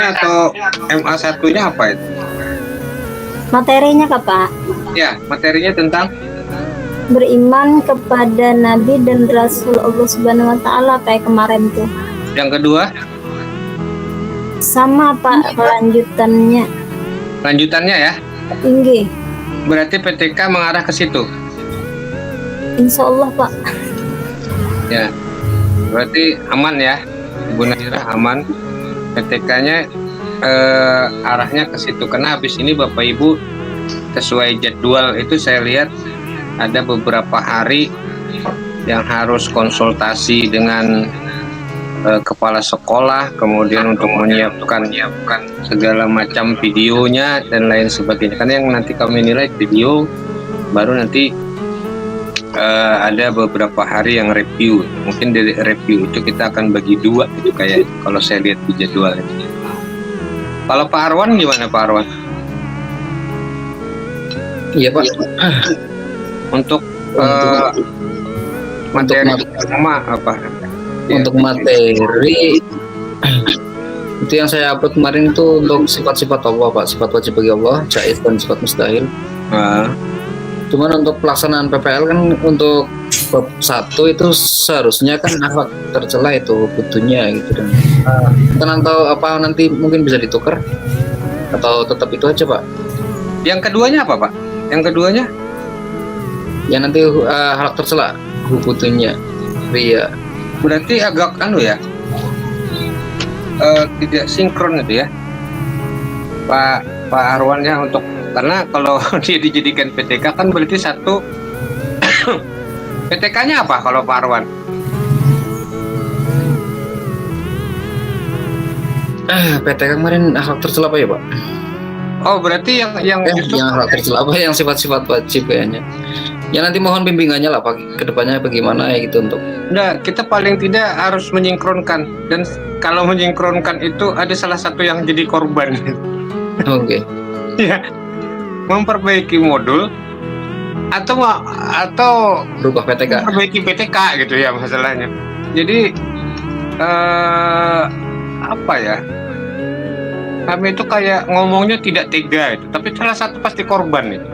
atau MA satunya apa itu? Materinya Kak Pak, Ya, materinya tentang beriman kepada Nabi dan Rasul Allah Subhanahu Wa Taala kayak kemarin tuh. yang kedua, Sama Pak kelanjutannya. lanjutannya ya. Tinggi. Berarti PTK mengarah ke situ. Insya Allah Pak. Ya. Berarti aman ya. Ibu Nairah aman. PTK-nya arahnya ke situ karena habis ini Bapak Ibu sesuai jadwal itu saya lihat ada beberapa hari yang harus konsultasi dengan kepala sekolah, kemudian untuk menyiapkan segala macam videonya dan lain sebagainya. Karena yang nanti kami nilai video, baru nanti ada beberapa hari yang review. Mungkin dari review itu kita akan bagi dua gitu kayak kalau saya lihat di jadwal ini. Kalau Pak Arwan gimana Pak Arwan? Iya Pak. Untuk materi pertama apa? Untuk materi itu yang saya upload kemarin itu untuk sifat-sifat Allah Pak, sifat wajib bagi Allah, jaiz dan sifat mustahil. Cuman untuk pelaksanaan PPL kan untuk bab 1 itu seharusnya kan akhlak tercela itu butuhnya gitu dan kita tahu apa nanti mungkin bisa ditukar atau tetap itu aja Pak. Yang keduanya apa Pak? Yang keduanya? Ya nanti akhlak tercela butuhnya ria. Berarti agak ya tidak sinkron itu ya Pak Arwannya untuk karena kalau dia dijadikan PTK kan berarti satu PTK-nya apa kalau Pak Arwan? PTK kemarin akhlak tercela apa ya Pak? Oh berarti yang yang akhlak tercela apa yang sifat-sifat wajib kayaknya. Ya nanti mohon bimbingannya lah Pak kedepannya bagaimana ya gitu untuk. Nah, kita paling tidak harus menyinkronkan dan kalau menyinkronkan itu ada salah satu yang jadi korban. Oke. Ya, memperbaiki modul atau Berubah PTK. memperbaiki PTK gitu ya masalahnya. Jadi apa ya? Kami itu kayak ngomongnya tidak tega itu, tapi salah satu pasti korban itu.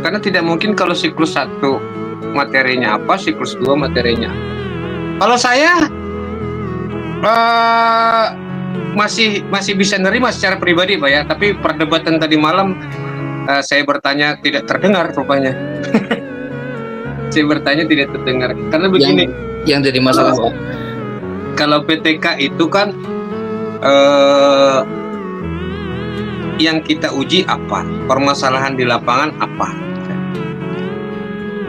Karena tidak mungkin kalau siklus 1 materinya apa, siklus 2 materinya apa. Kalau saya masih bisa nerima secara pribadi Pak ya, tapi perdebatan tadi malam saya bertanya tidak terdengar rupanya. Saya bertanya tidak terdengar karena begini. Yang jadi masalah Pak. Kalau PTK itu kan yang kita uji apa? Permasalahan di lapangan apa?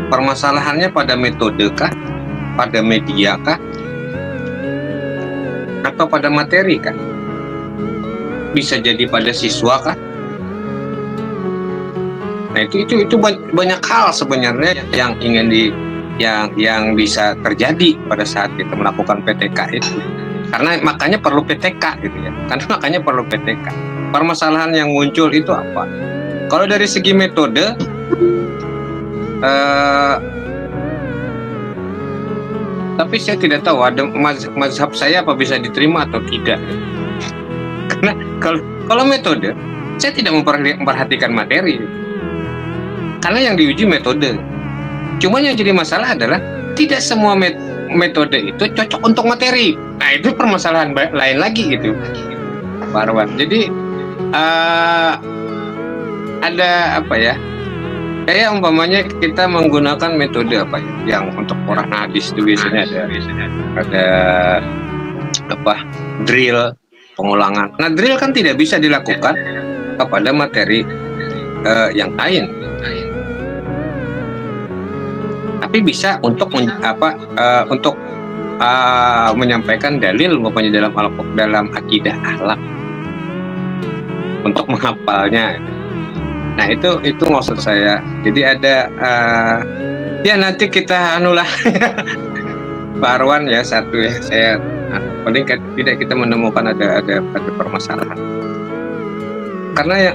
Permasalahannya pada metode kah? Pada media kah? Atau pada materi kah? Bisa jadi pada siswa kah? Nah itu banyak hal sebenarnya yang ingin yang bisa terjadi pada saat kita melakukan PTK itu. Karena makanya perlu PTK gitu ya. Karena makanya perlu PTK. Permasalahan yang muncul itu apa? Kalau dari segi metode tapi saya tidak tahu ada mazhab saya apa bisa diterima atau tidak. Karena kalau metode saya tidak memperhatikan materi. Karena yang diuji metode. Cuma yang jadi masalah adalah tidak semua metode itu cocok untuk materi. Nah itu permasalahan lain lagi gitu Pak Arwan. Jadi ada apa ya? Kayak umpamanya kita menggunakan metode apa ya? Yang untuk orang hadis itu biasanya ada apa? Drill, pengulangan. Nah drill kan tidak bisa dilakukan kepada materi yang lain. Tapi bisa untuk menyampaikan dalil umpamanya dalam akidah akhlak untuk menghafalnya. Nah itu maksud saya. Jadi ada ya nanti kita anulah Pak Arwan ya satu ya saya paling tidak kita menemukan ada permasalahan. Karena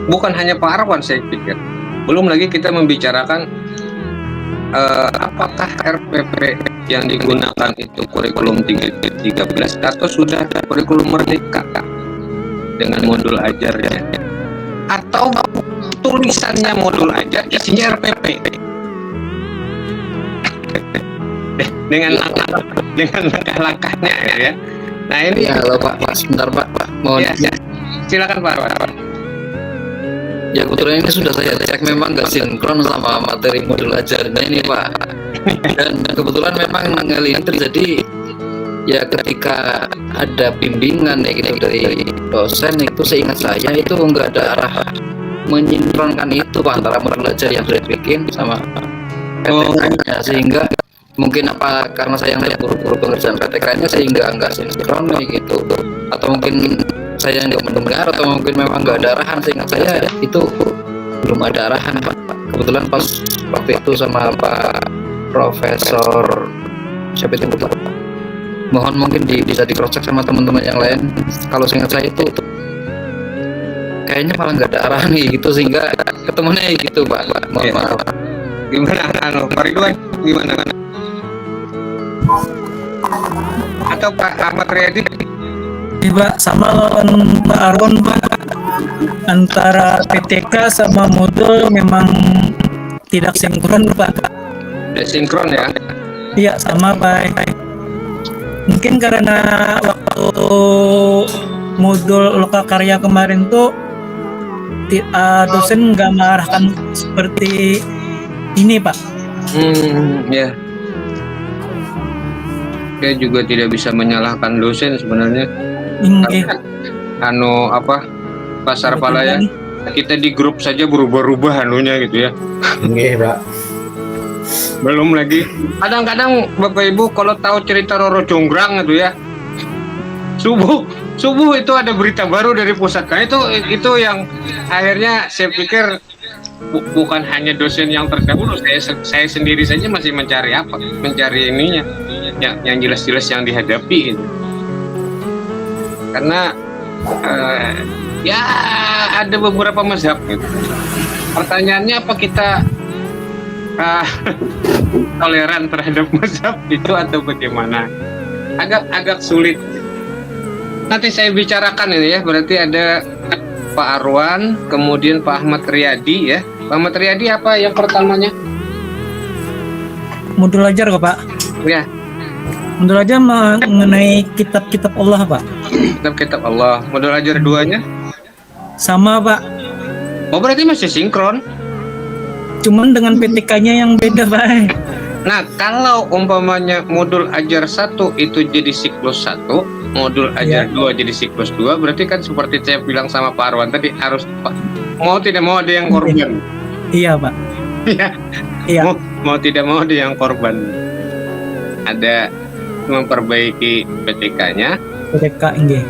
bukan hanya Pak Arwan saya pikir. Belum lagi kita membicarakan apakah RPP yang digunakan itu kurikulum 13 atau sudah ada kurikulum merdeka dengan modul ajarnya, atau tulisannya modul ajar isinya RPP dengan langkah-langkahnya ya. Nah ini Ya, halo Pak, sebentar Pak, mohon. ya, silakan Pak. Ya kebetulan ini sudah saya cek memang nggak sinkron sama materi modul ajarnya ini Pak. Dan kebetulan memang hal ini terjadi ya ketika ada bimbingan ya gitu dari dosen, itu seingat saya itu nggak ada arah menyinkronkan itu Pak, antara modul ajar yang sudah bikin sama PTK-nya, sehingga mungkin apa karena saya yang buru-buru pengerjaan PTK-nya sehingga nggak sinkron kayak gitu, atau mungkin saya nggak mendengar, atau mungkin memang nggak ada arahan. Seingat saya itu belum ada arahan Pak. Kebetulan pas waktu itu sama Pak Profesor siapa itu Pak, mohon mungkin bisa di cross check sama teman-teman yang lain. Kalau seingat saya itu kayaknya malah nggak ada arahan gitu, sehingga ketemunya gitu Pak. Mohon maaf. Gimana Pak Ridwan, gimana? Atau Pak Ahmad Riyadi? Pak, sama lawan Pak Arwan Pak, antara PTK sama modul memang tidak sinkron Pak. Tidak sinkron ya? Iya sama Pak. Mungkin karena waktu modul lokakarya kemarin tuh dosen nggak mengarahkan seperti ini Pak. Ya. Saya juga tidak bisa menyalahkan dosen sebenarnya. Ini Pasar Palaya kita di grup saja berubah-ubah anunya gitu ya. Nggih, Pak. Belum lagi kadang-kadang Bapak Ibu kalau tahu cerita Roro Jonggrang gitu ya, subuh itu ada berita baru dari pusat. Kan itu yang akhirnya saya pikir bukan hanya dosen yang terdahulu, saya sendiri saja masih mencari ininya yang jelas-jelas yang dihadapi gitu. Karena ya ada beberapa mazhab gitu. Pertanyaannya apa kita toleran terhadap mazhab itu atau bagaimana? Agak sulit. Nanti saya bicarakan ini ya. Berarti ada Pak Arwan, kemudian Pak Ahmad Riyadi ya. Pak Ahmad Riyadi apa yang pertamanya? Modul ajar kok Pak. Ya, Modul ajar mengenai kitab-kitab Allah Pak. kitab Allah. Modul ajar duanya? Sama Pak. Oh berarti masih sinkron. Cuman dengan PTK-nya yang beda Pak. Nah, kalau umpamanya modul ajar 1 itu jadi siklus 1, modul ajar 2 jadi siklus 2, berarti kan seperti saya bilang sama Pak Arwan tadi, harus mau tidak mau ada yang korban. Iya Pak. Iya. Mau tidak mau ada yang korban. Ada memperbaiki PTK-nya, PTK ini.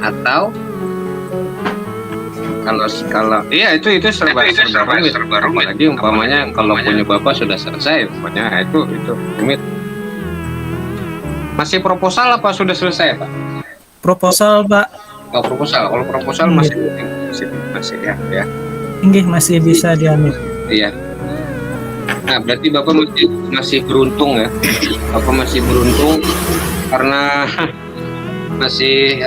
atau kalau iya itu serba rumit. Lagi umpamanya kalau punya bapak sudah selesai, umpamanya itu rumit. Masih proposal apa sudah selesai Pak? Proposal Pak. Oh proposal, kalau proposal masih ya. Ini masih bisa diambil. Iya. Nah berarti bapak masih beruntung ya. Bapak masih beruntung karena masih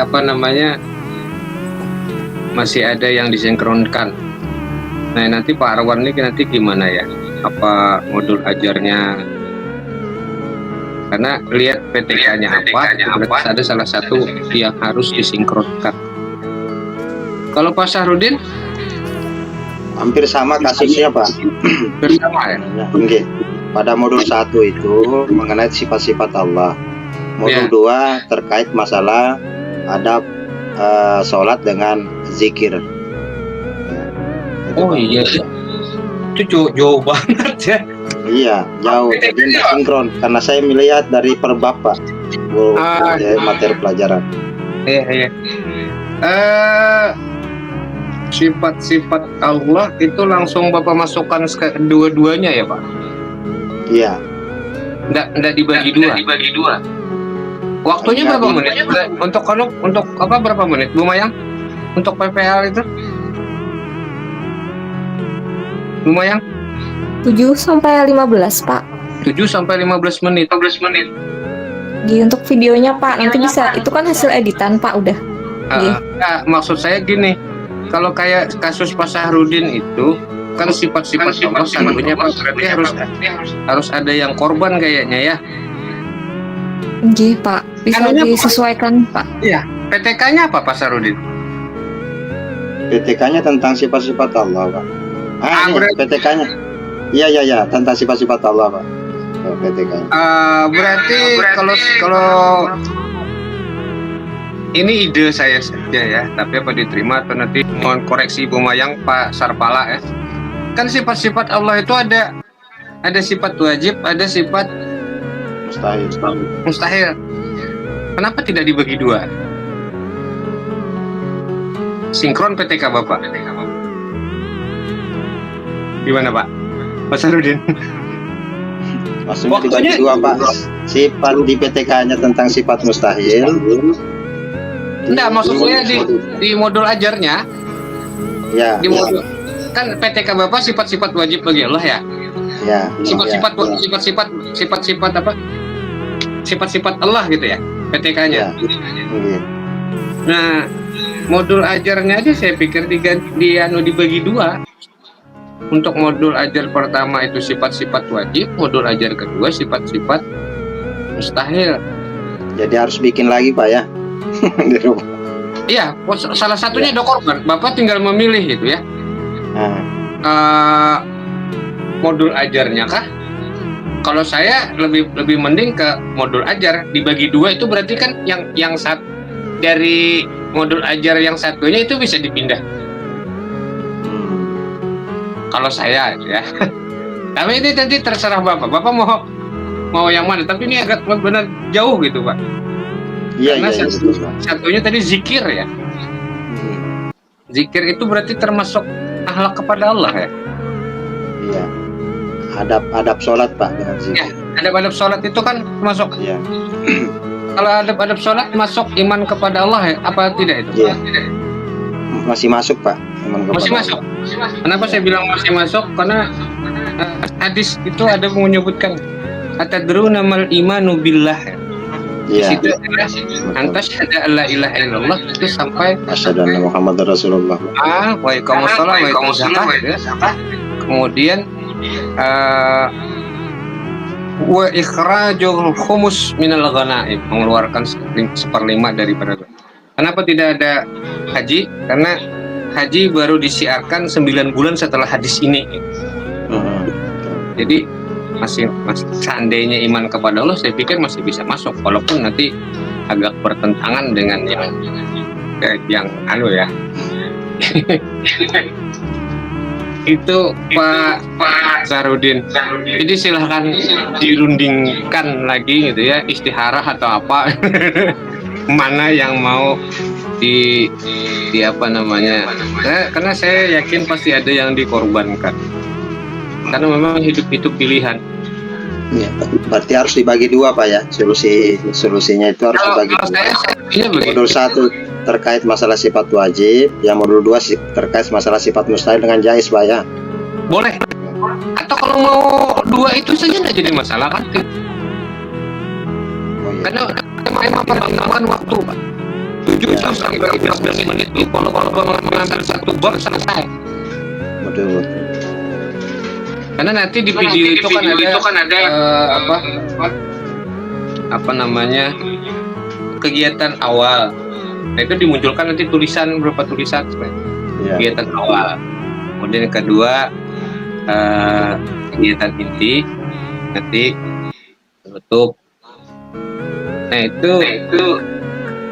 masih ada yang disinkronkan. Nah nanti Pak Arwan ini nanti gimana ya? Apa modul ajarnya? Karena lihat PTK-nya apa, ada salah satu yang harus disinkronkan. Kalau Pak Sahrudin? Hampir sama kasusnya, Pak. Bersama ya? Oke. Pada modul 1 itu mengenai sifat-sifat Allah. Modul 2 terkait masalah adab sholat dengan zikir. Oh iya, itu jauh banget ya. Iya, jauh. Jadi tidak sinkron karena saya melihat dari per bab, Pak. Materi pelajaran. Iya. Sifat-sifat Allah itu langsung Bapak masukkan ke dua-duanya ya Pak? Iya. Nggak dibagi dua. Waktunya berapa menit? Untuk apa berapa menit? Bu Mayang? Untuk PPL itu? Bu Mayang? 7 sampai 15 Pak. 7 sampai 15 menit. Jadi untuk videonya Pak, nanti bisa, itu kan hasil editan Pak udah. Nah, maksud saya gini, kalau kayak kasus Pak Sahrudin itu kan sifat-sifat Allah satunya Pak, berarti harus ada yang korban kayaknya ya. Oke Pak, bisa Anunya, disesuaikan Pak. Iya, PTK-nya apa Pak Sahrudin? PTK-nya tentang sifat-sifat Allah, Pak. Ini berarti- PTK-nya. Iya, tentang sifat-sifat Allah, Pak. PTK-nya. Berarti kalau ini ide saya saja ya, tapi apa diterima atau nanti mohon koreksi Ibu Mayang, Pak Sarpala ya. Kan sifat-sifat Allah itu ada sifat wajib, ada sifat mustahil. Kenapa tidak dibagi dua? Sinkron PTK Bapak. Gimana Pak? Pak Sarudin. Maksudnya Waktunya- dibagi dua, Pak. Sifat di PTK-nya tentang sifat mustahil. Enggak, maksud saya di modul ajarnya, Ya, di modul kan PTK Bapak sifat-sifat wajib bagi Allah ya. ya. Sifat-sifat apa? Sifat-sifat Allah gitu ya, PTK-nya. Ya. Iya. Nah, modul ajarnya aja saya pikir dibagi dua. Untuk modul ajar pertama itu sifat-sifat wajib, modul ajar kedua sifat-sifat mustahil. Jadi harus bikin lagi, Pak ya. Di rumah. Iya, salah satunya ada korban. Bapak tinggal memilih gitu ya. Nah, Modul ajarnya kah? Kalau saya lebih mending ke modul ajar dibagi dua, itu berarti kan yang dari modul ajar yang satunya itu bisa dipindah. Kalau saya ya. Tapi ini nanti terserah Bapak. Bapak mau yang mana? Tapi ini agak benar jauh gitu Pak. iya, Karena betul, Pak. satunya tadi zikir ya. Zikir itu berarti termasuk akhlak kepada Allah ya. Iya. Adab sholat, Pak, dengan Ya, zikir. adab-adab sholat itu kan masuk. Iya. Kalau adab-adab sholat masuk iman kepada Allah ya? Apa tidak itu? Iya. Masih masuk, Pak. Iman kepada Masih Allah. masuk. Kenapa saya bilang masih masuk? Karena hadis itu ada menyebutkan atadruna mal imanu billah. Di Iya. situ adalah antas hada alla ilaha illallah itu sampai Asyhadu anna Muhammadar Rasulullah. wa iqamus shalah wa iqamus zakah. Kemudian wa ikhrajul khumus minal ghanaim, mengeluarkan 1/5 daripada. Kenapa tidak ada haji? Karena haji baru disiarkan 9 bulan setelah hadis ini. Jadi masih seandainya iman kepada Allah, saya pikir masih bisa masuk, walaupun nanti agak bertentangan dengan yang anu ya. Itu Pak Sarudin. Jadi silahkan dirundingkan lagi gitu ya, istiharah atau apa. Mana yang mau di apa namanya? Karena saya yakin pasti ada yang dikorbankan. Karena memang hidup itu pilihan. Ya, berarti harus dibagi dua, Pak ya. Solusinya itu harus dibagi Kalau dua. saya begitu. Modul 1 terkait masalah sifat wajib, yang modul 2 terkait masalah sifat mustahil dengan jais, Pak ya. Boleh. Atau kalau mau dua itu saja nggak jadi masalah kan? Oh, iya. Karena memang pertimbangan waktu, Pak. 7 sampai 15 menit itu kalau mengantar satu bab selesai. Betul. Karena nanti di video itu kan ada apa namanya, kegiatan awal. Nah itu dimunculkan nanti beberapa tulisan sebenarnya. Ya. Kegiatan awal. Kemudian yang kedua kegiatan inti, nanti tutup. Nah itu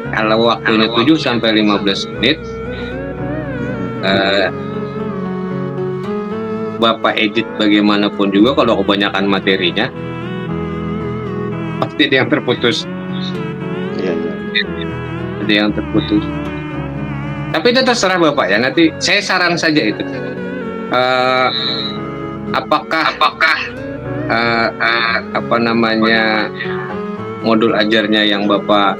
kalau waktunya 7 sampai 15 menit. Bapak edit bagaimanapun juga kalau kebanyakan materinya pasti ada yang terputus. Iya. Ada yang terputus. Tapi itu terserah Bapak ya. Nanti saya saran saja itu. Apakah apa namanya modul ajarnya yang Bapak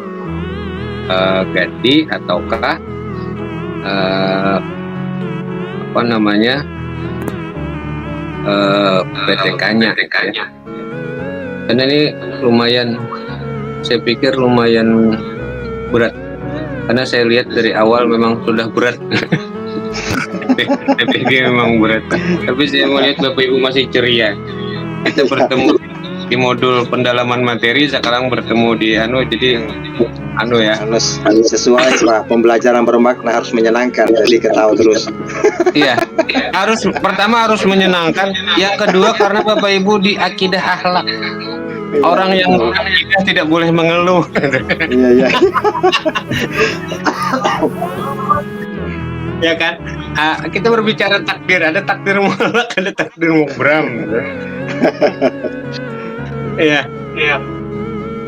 ganti ataukah apa namanya PTK-nya. Karena ini lumayan, saya pikir lumayan berat. Karena saya lihat dari awal memang sudah berat. Saya pikir memang berat. Tapi saya melihat Bapak Ibu masih ceria. Kita bertemu di modul pendalaman materi, sekarang bertemu di jadi ya. Harus sesuai Pak, pembelajaran bermakna harus menyenangkan, jadi ketawa terus. Iya, pertama harus menyenangkan, yang kedua karena Bapak Ibu di akidah akhlak. Orang yang akidah tidak boleh mengeluh. Iya. Ya kan? Kita berbicara takdir, ada takdir mutlak, ada takdir mubram. Iya.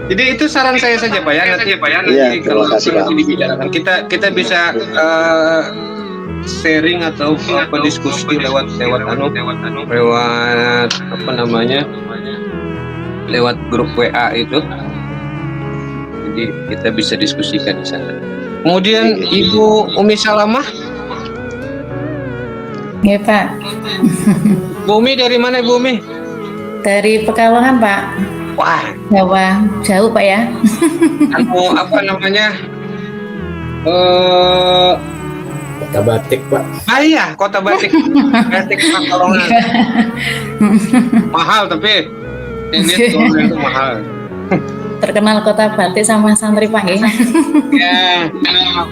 Jadi itu saran saya saja Pak ya. Nanti Iya, kalau terima kasih, Pak. dibicarakan kita bisa sharing atau diskusi lewat lewat grup WA itu. Jadi kita bisa diskusikan di sana. Kemudian Ibu Umi Salamah. Iya Pak, Bu Umi dari mana Ibu Umi? dari Pekalongan Pak. Wah, Jawa, jauh Pak ya. apa namanya? Kota Batik, Pak. Iya, Kota Batik. Batik Pekalongan. Mahal tapi ini itu mahal. Terkenal Kota Batik sama santri Pak ya.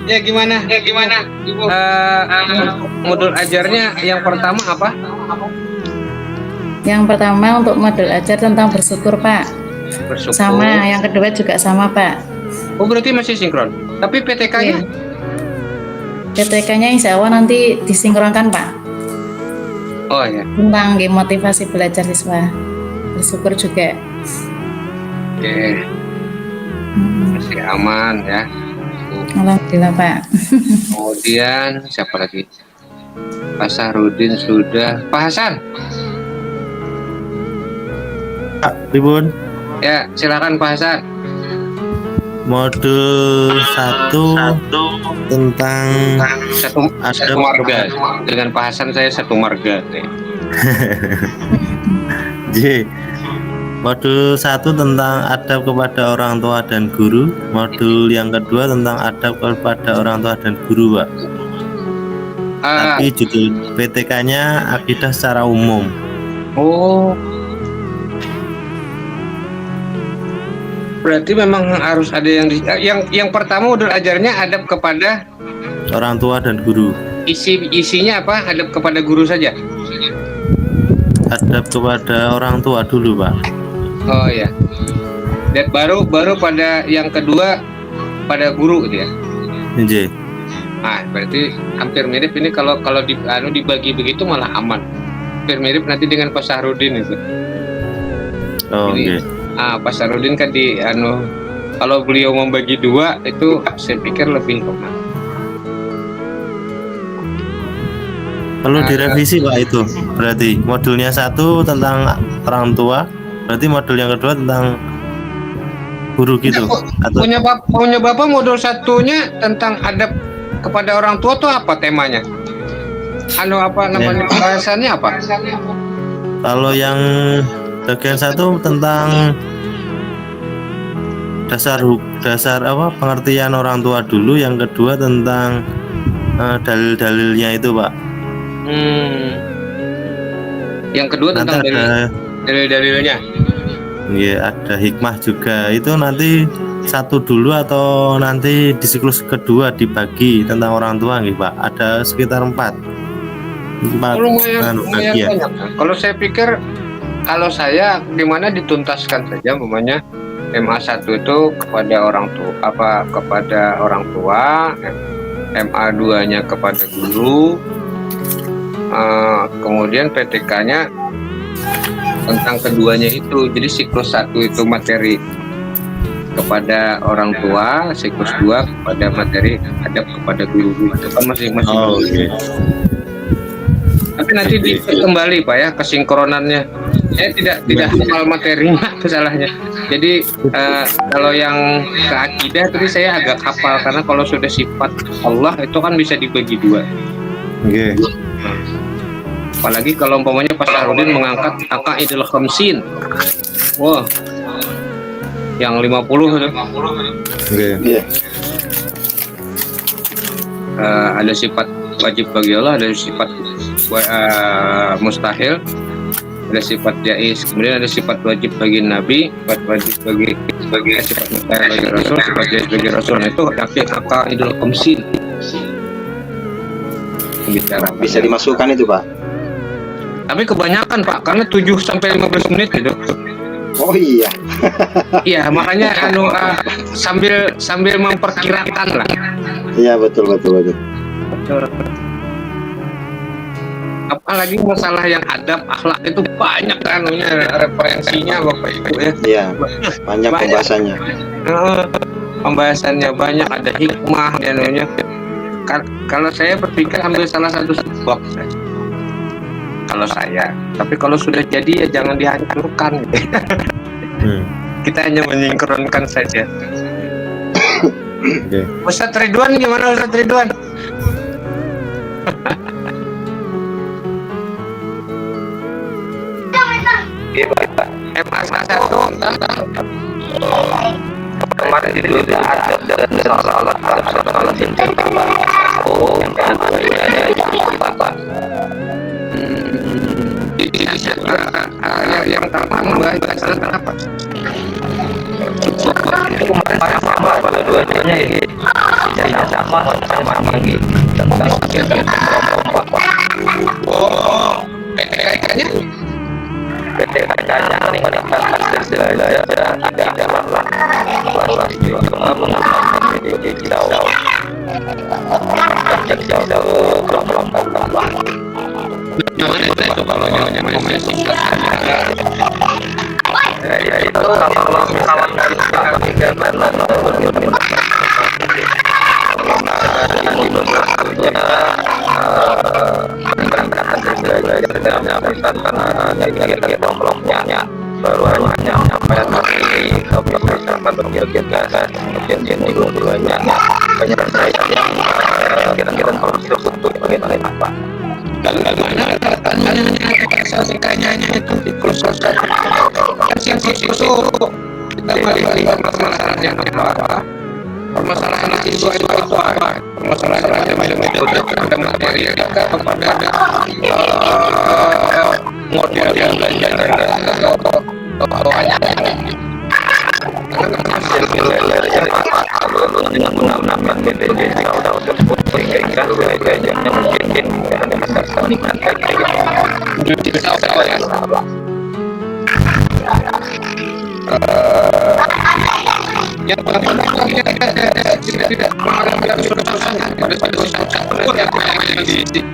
Ya gimana? Ibu? Modul ajarnya yang pertama apa? Yang pertama untuk modul ajar tentang bersyukur Pak. Bersyukur. Sama, yang kedua juga sama Pak. Oh berarti masih sinkron. Tapi PTK-nya? PTK-nya insya Allah nanti disinkronkan Pak. Oh ya. Tentang motivasi belajar siswa. Bersyukur juga. Oke. Masih aman ya. Alhamdulillah Pak. Kemudian siapa lagi? Pak Sahrudin sudah. Pak Hasan. Ribun, Ya silakan Pak Hasan. modul 1 tentang Satu marga. Dengan Pak Hasan saya satu marga. J. Modul 1 tentang adab kepada orang tua dan guru. Modul yang kedua tentang adab kepada orang tua dan guru, Pak. Tapi judul PTK-nya akidah secara umum. Oh. Berarti memang harus ada yang pertama modul ajarnya adab kepada Orang tua dan guru. isinya apa? Adab kepada guru saja. Adab kepada orang tua dulu, Pak. Oh ya. Dan baru pada yang kedua pada guru gitu ya. J. Berarti hampir mirip ini kalau dibagi begitu malah aman. Hampir mirip nanti dengan Pak Sahrudin itu. Oh, Jadi, oke. Pak Sahrudin kan kalau beliau membagi dua itu saya pikir lebih aman. Perlu direvisi, Pak, itu. Berarti modulnya 1 tentang orang tua, berarti modul yang kedua tentang guru gitu. Atau Punya Bapak modul satunya tentang adab kepada orang tua tuh apa temanya? Apa namanya? Bahasannya apa? kalau yang bagian 1 tentang dasar apa pengertian orang tua dulu, yang kedua tentang dalil-dalilnya itu, Pak. Yang kedua Nanti tentang ada dalil-dalilnya. ya, ada hikmah juga. Itu nanti 1 dulu atau nanti di siklus kedua dibagi tentang orang tua nggih, Pak? Ada sekitar 4 Lumayan bagian. banyak. Kalau saya pikir kalau saya dimana dituntaskan saja umpamanya MA 1 itu kepada orang tua kepada orang tua, MA 2-nya kepada guru, kemudian PTK-nya tentang keduanya itu. Jadi siklus 1 itu materi kepada orang tua, siklus 2 kepada materi adab kepada guru. Itu kan masing-masing. Oh, oke. Tapi nanti kembali Pak ya kesinkronannya. Saya tidak hafal materinya masalahnya. Jadi kalau yang ke akidah tadi saya agak hafal karena kalau sudah sifat Allah itu kan bisa dibagi dua. Oke. Apalagi kalau umpamanya Pak Sahrudin mengangkat aqaidul khamsin. Wah, yang 50 itu. Iya. Ada sifat wajib bagi Allah, ada sifat mustahil, ada sifat jaiz, kemudian ada sifat wajib bagi Nabi, sifat wajib bagi sifat mustahil bagi Rasul, sifat jaiz bagi Rasul. Nah, itu aqaidul khamsin. Bicara Bisa dimasukkan itu, Pak. tapi kebanyakan Pak, karena 7 sampai 15 menit itu. Oh iya. Iya, makanya sambil memperkirakan lah. Iya, betul. Apalagi masalah yang adab akhlak itu banyak anunya, referensinya Bapak Ibu ya. Iya. Panjang pembahasannya. Pembahasannya banyak, ada hikmah dan anunya. Kalau saya berpikir ambil salah satu sebab saja. Kalau saya, tapi kalau sudah jadi ya jangan dihancurkan. Kita hanya menyingkronkan saja. Ustadz Ridwan gimana Ustadz Ridwan? MA 1 kemarin itu ada salah yang pertama membahas tentang apa? Sama pada dua-duanya ini sama lagi tentang PTK-nya meningkatkan akses belajar tidak kelas juga mengenai jauh kelompok itu kalau yang singkat itu kalau kawan kelompoknya baru hanya menyampaikan materi kebiasaan berkegiatan kemudian ini banyak penyelesaian yang kira-kira harus untuk bagaimana apa dan bagaimana selesaikannya itu di proses yang itu kita melihat permasalahannya apa permasalahan itu apa permasalahannya metode ada materi ada model yang belajar atau hanya dengan menggunakan metode yang tersebut sehingga belajarnya mungkin ada masalah meningkatkan yang tidak mengalami kesulitan pada satu yang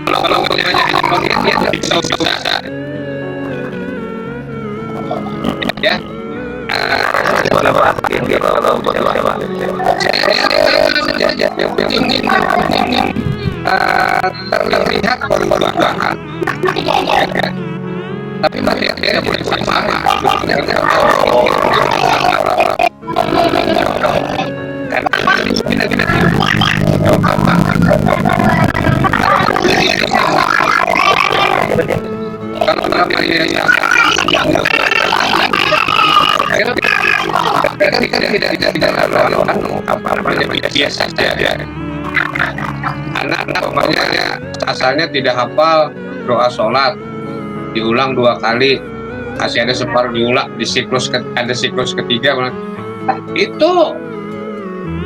kalau ya terlihat perubahan tapi masih tidak boleh sama biasa saja. Anak umpamanya asalnya tidak hafal doa sholat, diulang 2 kali, masih ada separuh diulang di ada siklus ketiga, itu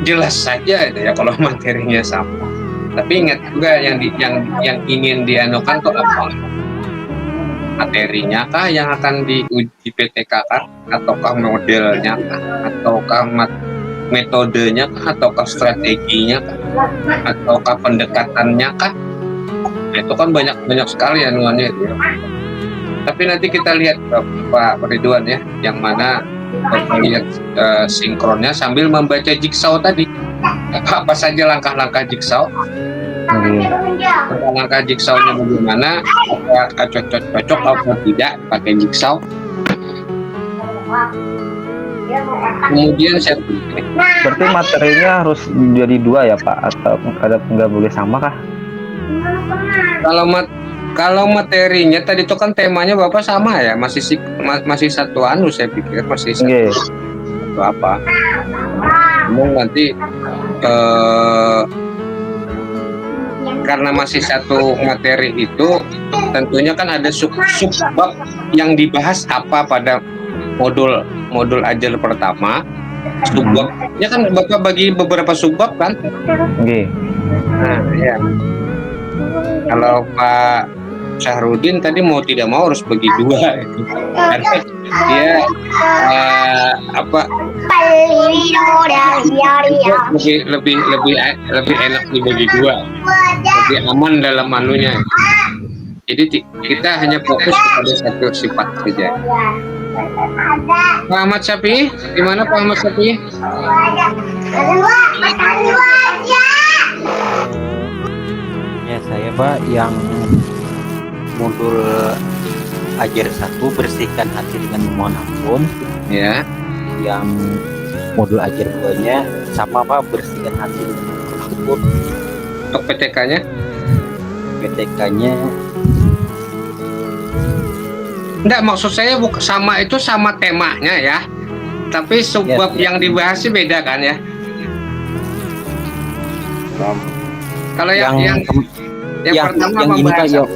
jelas saja ya kalau materinya sama. Tapi ingat juga yang ingin dianukan tuh apa? Materinya kah yang akan diuji PTK kah? Ataukah modelnya kah? Ataukah metodenya kah? Ataukah strateginya kah? Ataukah pendekatannya kah? Nah, itu kan banyak sekali anuannya itu ya. Tapi nanti kita lihat Pak Ridwan ya, yang mana lihat sinkronnya sambil membaca jigsaw tadi. Apa saja langkah-langkah jigsaw? Langkah jigsawnya bagaimana? Apakah cocok atau tidak pakai jigsaw? Kemudian saya berarti materinya harus jadi 2 ya Pak, atau ada nggak boleh sama kah? Kalau materinya tadi itu kan temanya Bapak sama ya, masih satu saya pikir masih satu. atau apa. Namun nanti karena masih satu materi itu, tentunya kan ada subbab yang dibahas apa pada modul ajar pertama. Subbabnya kan Bapak bagi beberapa subbab kan? Oke. Nah, ya. Kalau Pak Syahrudin tadi mau tidak mau harus bagi dua itu. Karena dia lebih enak dibagi dua, lebih aman dalam anunya. Jadi kita hanya fokus kepada satu sifat saja. Pak Ahmad Syafi'i, gimana Pak Ahmad Syafi'i? Ya saya Pak yang modul ajar 1 bersihkan hati dengan memohon ampun. Ya. Yang modul ajar 2-nya sama Pak, bersihkan hati dengan memohon ampun. Untuk PTK-nya? PTK-nya enggak, maksud saya sama itu sama temanya ya. Tapi subbab yang dibahas sih beda kan ya. Kalau yang pertama yang ini Pak, pembahasan.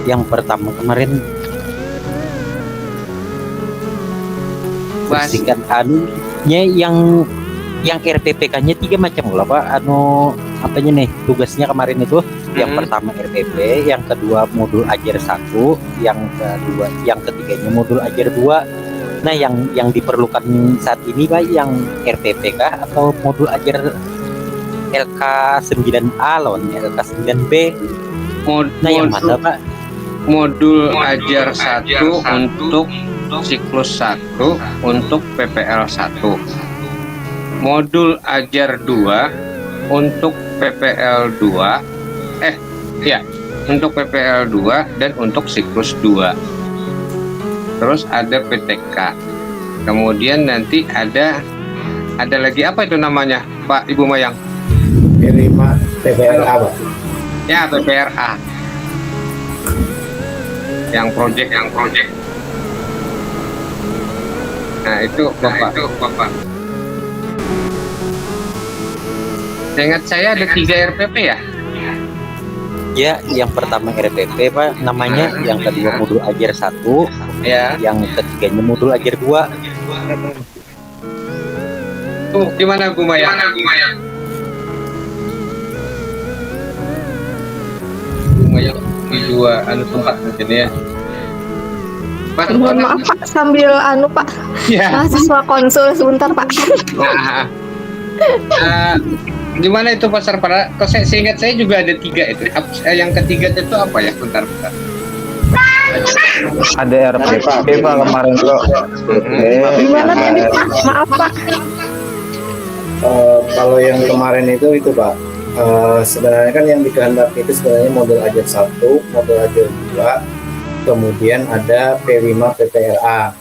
yang pertama kemarin bersihkan anunya yang RPPK-nya 3 macam lah Pak. Apanya nih tugasnya kemarin itu yang pertama RPP, yang kedua modul ajar 1, yang ketiganya modul ajar 2. Nah yang diperlukan saat ini Pak yang RPP kah atau modul ajar LK9A lawan LK9B? Nah yang mana Pak? Modul ajar 1 untuk siklus 1 untuk PPL 1. Modul ajar 2 untuk PPL 2. Untuk PPL 2 dan untuk siklus 2. Terus ada PTK. Kemudian nanti ada lagi apa itu namanya, Pak Ibu Mayang? PPRA, Pak. Ya, PPRA. Yang project. Nah, itu Bapak. Seingat saya ada 3 RPP ya? Ya, yang pertama RPP Pak namanya, yang kedua modul ajar 1, ya, yang ketiganya modul ajar 2. Tuh, gimana Bu Maya? Bu Maya di 2 tempat mungkin ya. Pak, Mohon maaf Pak, sambil Pak. Ya. Mahasiswa konsul sebentar Pak. Gimana itu pasar para? Seingat saya juga ada 3 itu. Yang ketiga itu apa ya? Bentar. Ada RPP Pak kemarin kok. Gimana tadi Pak? Maaf Pak. Kalau yang kemarin itu Pak, sebenarnya kan yang dikehendaki itu sebenarnya modul ajar 1, modul ajar 2, kemudian ada P5 PPRA.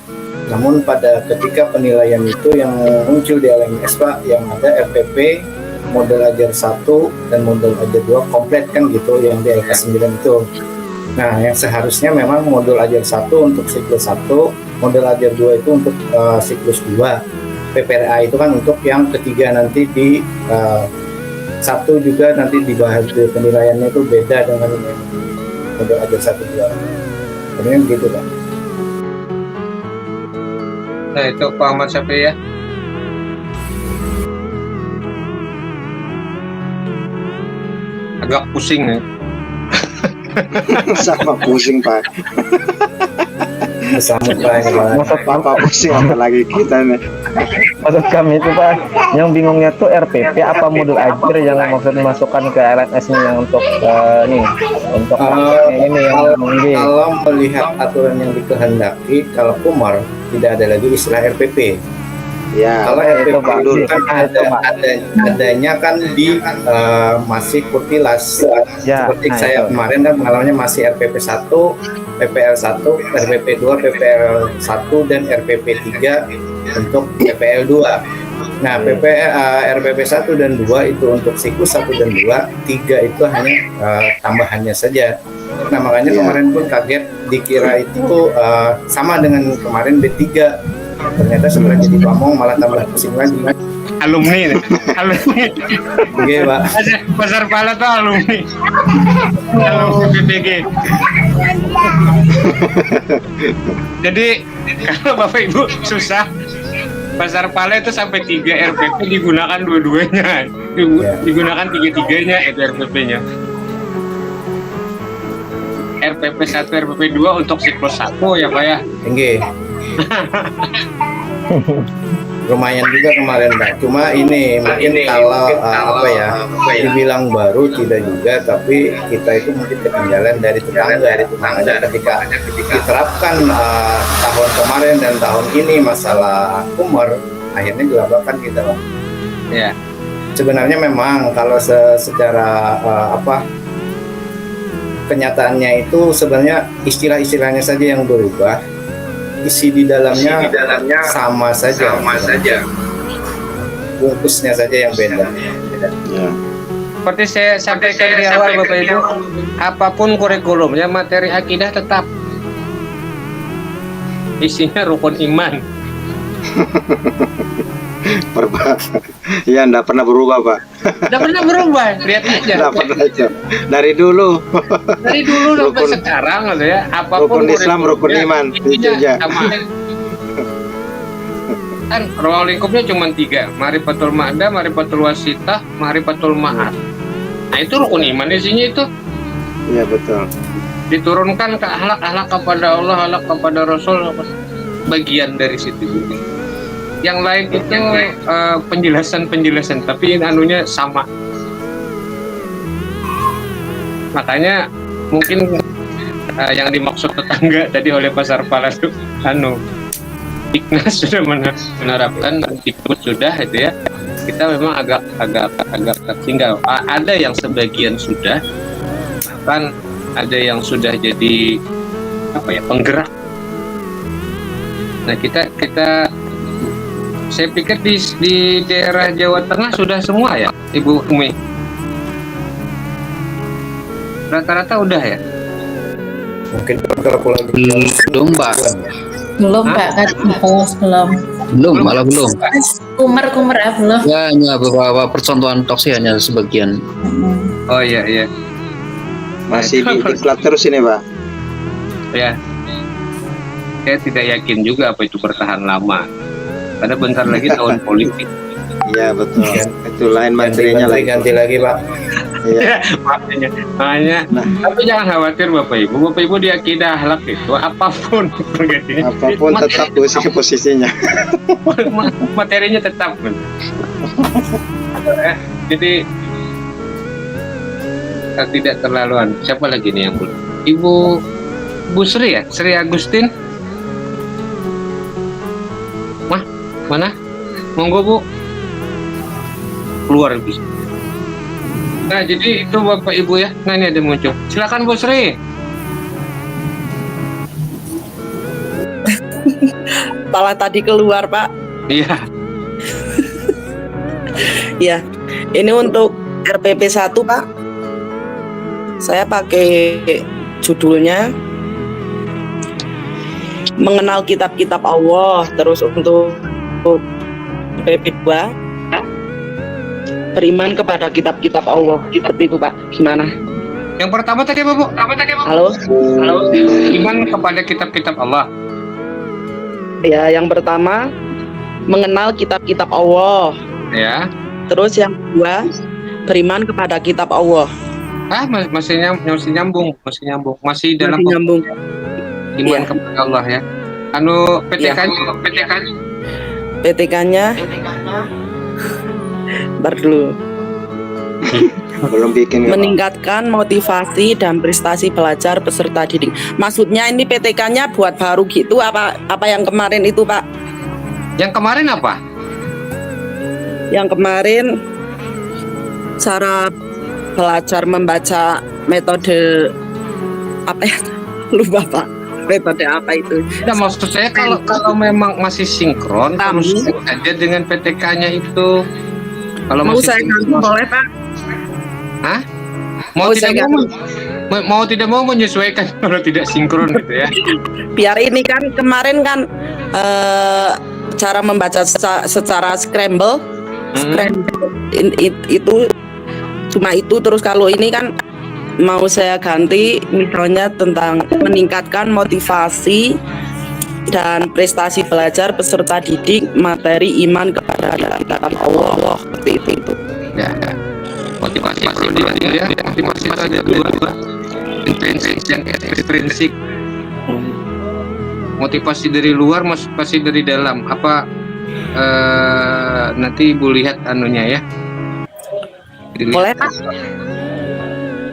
Namun pada ketika penilaian itu yang muncul di LMS Pak, yang ada RPP modul ajar 1 dan modul ajar 2 komplit kan gitu yang di LK9 itu. Nah, yang seharusnya memang modul ajar 1 untuk siklus 1, modul ajar 2 itu untuk siklus 2. PPRA itu kan untuk yang ketiga nanti di 1 juga nanti dibahas di penilaiannya itu beda dengan modul ajar 1 2. Kemudian gitu Pak. Nah, itu Pak Ahmad Syafi'i ya. Agak pusing ya. Sama pusing Pak. Sama Pak. Bapak pusing apalagi kita nih. Maksud kami itu Pak, yang bingungnya tuh RPP apa modul ajar yang maksudnya masukkan ke LMS-nya yang untuk untuk ini yang kalau melihat aturan yang dikehendaki, kalau Kumar tidak ada lagi istilah RPP. Ya, kalau RPP itu kan adanya kan di masih kurtilas. Ya, seperti saya kemarin kan pengalamannya masih RPP 1, PPL 1, RPP 2, PPL 1 dan RPP 3 untuk PPL 2. Nah, RPP 1 dan 2 itu untuk siklus 1 dan 2, 3 itu hanya tambahannya saja. Nah, makanya kemarin pun kaget dikira itu sama dengan kemarin B3. ternyata setelah jadi pamong malah tambah pusing lagi. Alumni nih. Alumni. Oke Pak. Pasar Pala tuh alumni. Alumni PPG. Jadi kalau Bapak Ibu susah, Pasar Pala itu sampai 3 RPP digunakan dua-duanya, digunakan tiga-tiganya itu RPP-nya. RPP 1, RPP 2 untuk siklus 1 ya Pak ya. Tinggi. Lumayan juga kemarin Pak. Cuma ini mungkin kalau dibilang baru tidak juga, tapi kita itu mungkin ketinggalan dari tetangga. Ketika diterapkan tahun kemarin dan tahun ini masalah umur, akhirnya gelagakan kita Pak. Ya. Sebenarnya memang kalau secara kenyataannya itu sebenarnya istilah-istilahnya saja yang berubah, isi di dalamnya sama saja. Bungkusnya saja yang beda. Ya. Seperti saya sampaikan di awal Bapak Ibu, apapun kurikulumnya, materi akidah tetap isinya rukun iman. Ya, enggak pernah berubah Pak. Tidak pernah berubah, lihat aja. Enggak pernah itu. Dari dulu. Dari dulu sampai sekarang gitu ya. Apapun rukun Islam, rukun iman, itu aja. Kan ruang lingkupnya cuma 3, Marifatul Ma'da, Marifatul Wasitah, Marifatul Ma'ad. Nah itu rukun iman isinya itu. Iya betul. Diturunkan ke akhlak kepada Allah, akhlak kepada Rasul, bagian dari situ juga. Yang lain itu penjelasan, tapi anunya sama. Makanya mungkin yang dimaksud tetangga tadi oleh Pasar Pala itu Diknas sudah menerapkan, Dikbud sudah itu ya. Kita memang agak tertinggal. Ada yang sebagian sudah, bahkan ada yang sudah jadi penggerak. Nah kita saya pikir di daerah Jawa Tengah sudah semua ya, Ibu Umi. Rata-rata udah ya. Mungkin kalau pulang belum Pak. Belum Pak, kan belum. Malah belum. Kumer ya belum. Ya, hanya beberapa percontohan toksi hanya sebagian. Oh iya. Masih diklat terus ini Pak. Ya. Saya tidak yakin juga apa itu bertahan lama. Karena bentar lagi tahun politik. Iya betul. Itu lain materinya ganti lagi Pak. Iya. Makanya. Tapi jangan khawatir Bapak Ibu di akidah akhlak itu apapun tetap posisinya. Materinya tetap. Jadi tidak terlaluan. Siapa lagi nih yang belum? Ibu Bu Sri ya? Sri Agustin. Mana? Monggo Bu. Keluar bisa. Nah jadi itu Bapak Ibu ya. Nah ini ada muncul. Silakan Bu Sri. Malah tadi keluar Pak. Iya. Ya. Ini untuk RPP 1 Pak. Saya pakai judulnya mengenal kitab-kitab Allah. Terus untuk RPP 2 beriman kepada kitab-kitab Allah. Seperti itu Pak. Gimana? Yang pertama tadi apa Bu? Halo. Iman kepada kitab-kitab Allah. Ya, yang pertama mengenal kitab-kitab Allah. Ya. Terus yang kedua beriman kepada kitab Allah. Masih nyambung. Masih dalam nyambung. Iman kepada Allah ya. PTK-nya Bentar dulu. Belum bikin meningkatkan motivasi dan prestasi pelajar peserta didik. Maksudnya ini PTK-nya buat baru gitu apa yang kemarin itu Pak? Yang kemarin apa? Yang kemarin cara belajar membaca metode apa ya? Lupa Pak. Metode apa itu? Nah, maksud saya kalau memang masih sinkron terus aja dengan PTK-nya itu. Kalau mau masih saya ganti boleh Pak? Hah? Mau tidak mau menyesuaikan kalau tidak sinkron gitu ya. Biar ini kan kemarin kan cara membaca secara scramble, itu cuma itu. Terus kalau ini kan mau saya ganti misalnya tentang meningkatkan motivasi dan prestasi belajar peserta didik, materi iman kepada Allah, seperti itu. Ya. Motivasi ya. Motivasi itu ada dua, intrinsik dan ekstrinsik. Motivasi dari luar, motivasi dari dalam. Apa nanti Ibu lihat anunya ya. Boleh.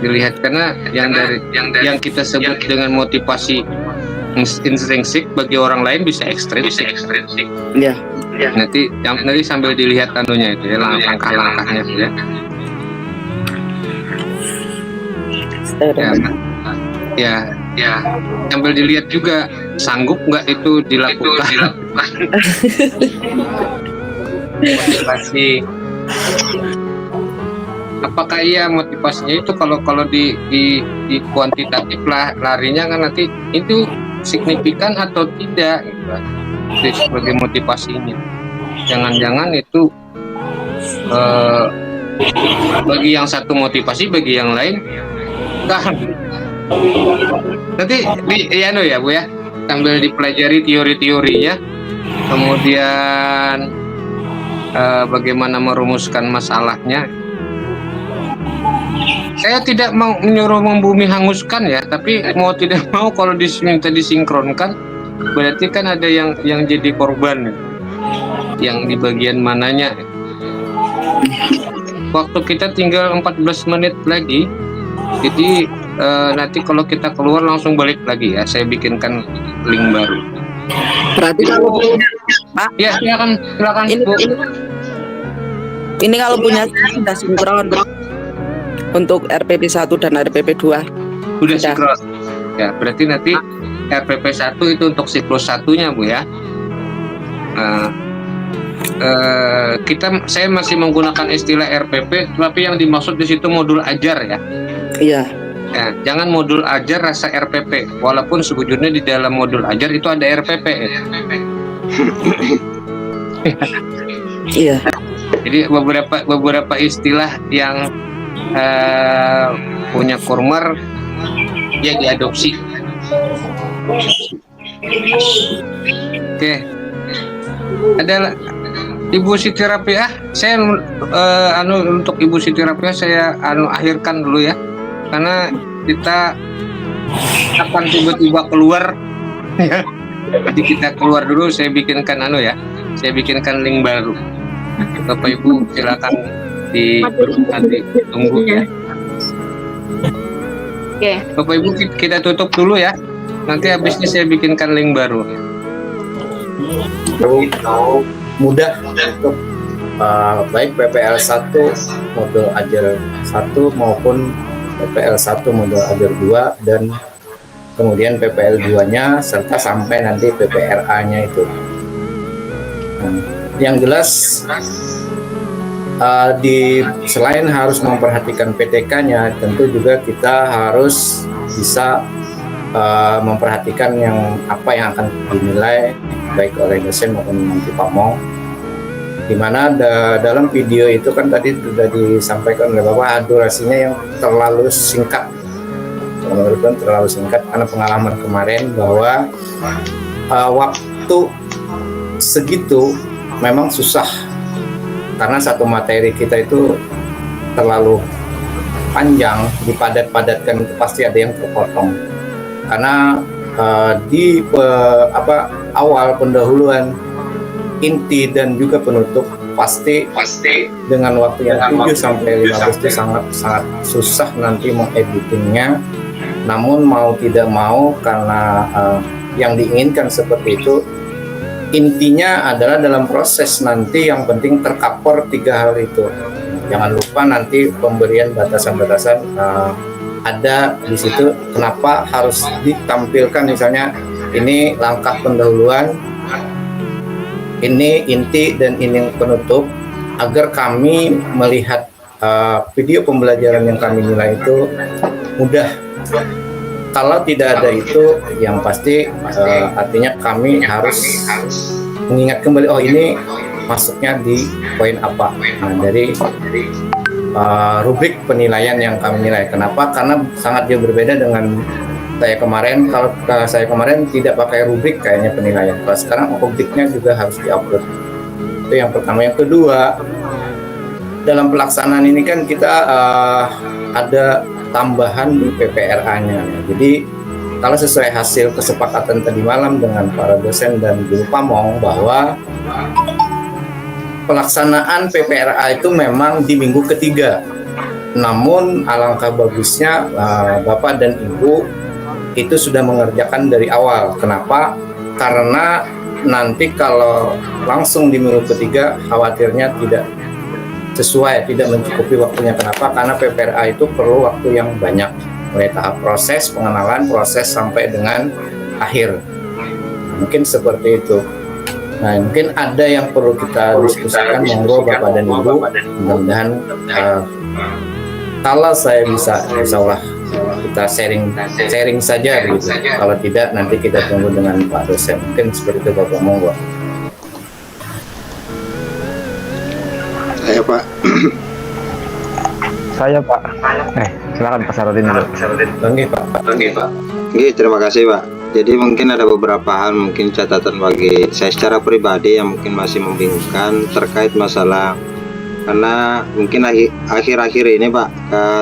Dilihat karena yang kita sebut dengan motivasi intrinsik bagi orang lain bisa ekstrinsik. Iya. Nanti sambil dilihat anunya itu ya, langkah-langkahnya ya. Ya, sambil dilihat juga sanggup nggak itu dilakukan. Motivasi. Apakah iya motivasinya itu kalau di kuantitatif lah larinya kan nanti itu signifikan atau tidak gitu. Itu sebagai motivasinya. Jangan-jangan itu bagi yang satu motivasi, bagi yang lain kan. Nanti ya Bu ya, sambil dipelajari teori-teorinya, kemudian bagaimana merumuskan masalahnya. Saya tidak mau menyuruh membumi hanguskan ya, tapi mau tidak mau kalau diminta disinkronkan, berarti kan ada yang jadi korban, yang di bagian mananya. Waktu kita tinggal 14 menit lagi, jadi nanti kalau kita keluar langsung balik lagi ya, saya bikinkan link baru. Berarti kalau Pak, ya silakan Bu. Ini kalau punya sudah sinkron untuk RPP 1 dan RPP 2. Sudah sinkron. Ya, berarti nanti RPP 1 itu untuk siklus satunya Bu ya. Saya masih menggunakan istilah RPP, tapi yang dimaksud di situ modul ajar ya. Iya. Ya, jangan modul ajar rasa RPP, walaupun sebetulnya di dalam modul ajar itu ada RPP. Iya. Jadi beberapa istilah yang punya kurmer ya diadopsi. Oke. Adalah Ibu Siti Rapiah, saya untuk Ibu Siti Rapiah saya akhirkan dulu ya, karena kita akan tiba-tiba keluar ya. Jadi kita keluar dulu, saya bikinkan saya bikinkan link baru. Bapak Ibu silakan nanti tunggu ya. Oke. Bapak Ibu kita tutup dulu ya. Nanti habisnya saya bikinkan link baru. Mudah untuk baik PPL 1 modul ajar 1 maupun PPL 1 modul ajar 2 dan kemudian PPL 2-nya serta sampai nanti PPRA-nya itu. Yang jelas selain harus memperhatikan PTK-nya, tentu juga kita harus bisa memperhatikan apa yang akan dinilai baik oleh dosen maupun nanti Pamong. Dimana dalam video itu kan tadi sudah disampaikan oleh Bapak, durasinya yang terlalu singkat. Menurut terlalu singkat karena pengalaman kemarin bahwa waktu segitu memang susah karena satu materi kita itu terlalu panjang, dipadat-padatkan itu pasti ada yang terpotong karena di awal pendahuluan, inti dan juga penutup pasti dengan waktu yang 7 sampai 15 itu sangat susah nanti mengeditingnya. Namun mau tidak mau karena yang diinginkan seperti itu, intinya adalah dalam proses nanti yang penting tercover 3 hal itu. Jangan lupa nanti pemberian batasan-batasan ada di situ. Kenapa harus ditampilkan misalnya ini langkah pendahuluan, ini inti dan ini penutup, agar kami melihat video pembelajaran yang kami nilai itu mudah kalau tidak ada itu, yang pasti artinya kami harus mengingat kembali, oh ini masuknya di poin apa. Nah, dari rubrik penilaian yang kami nilai. Kenapa? Karena sangat jauh berbeda dengan saya kemarin. Kalau saya kemarin tidak pakai rubrik kayaknya penilaian. Kalau sekarang rubriknya juga harus diupload. Itu yang pertama. Yang kedua, dalam pelaksanaan ini kan kita ada tambahan di PPRA-nya. Jadi kalau sesuai hasil kesepakatan tadi malam dengan para dosen dan guru pamong bahwa pelaksanaan PPRA itu memang di minggu ketiga. Namun alangkah bagusnya Bapak dan Ibu itu sudah mengerjakan dari awal. Kenapa? Karena nanti kalau langsung di minggu ketiga khawatirnya tidak sesuai, tidak mencukupi waktunya. Kenapa? Karena PPRA itu perlu waktu yang banyak, mulai tahap proses, pengenalan, proses sampai dengan akhir. Mungkin seperti itu. Nah, mungkin ada yang perlu kita diskusikan, monggo Bapak dan Ibu. Mudah-mudahan kalau saya bisa, insya Allah kita sharing saja begitu. Kalau tidak, nanti kita tunggu dengan Pak dosen. Mungkin seperti itu Bapak, monggo. Saya Pak. Saya Pak. Silakan Pak Sarudin dulu. Oke Pak. Oke, terima kasih Pak. Jadi mungkin ada beberapa hal, mungkin catatan bagi saya secara pribadi yang mungkin masih membingungkan terkait masalah, karena mungkin akhir-akhir ini Pak,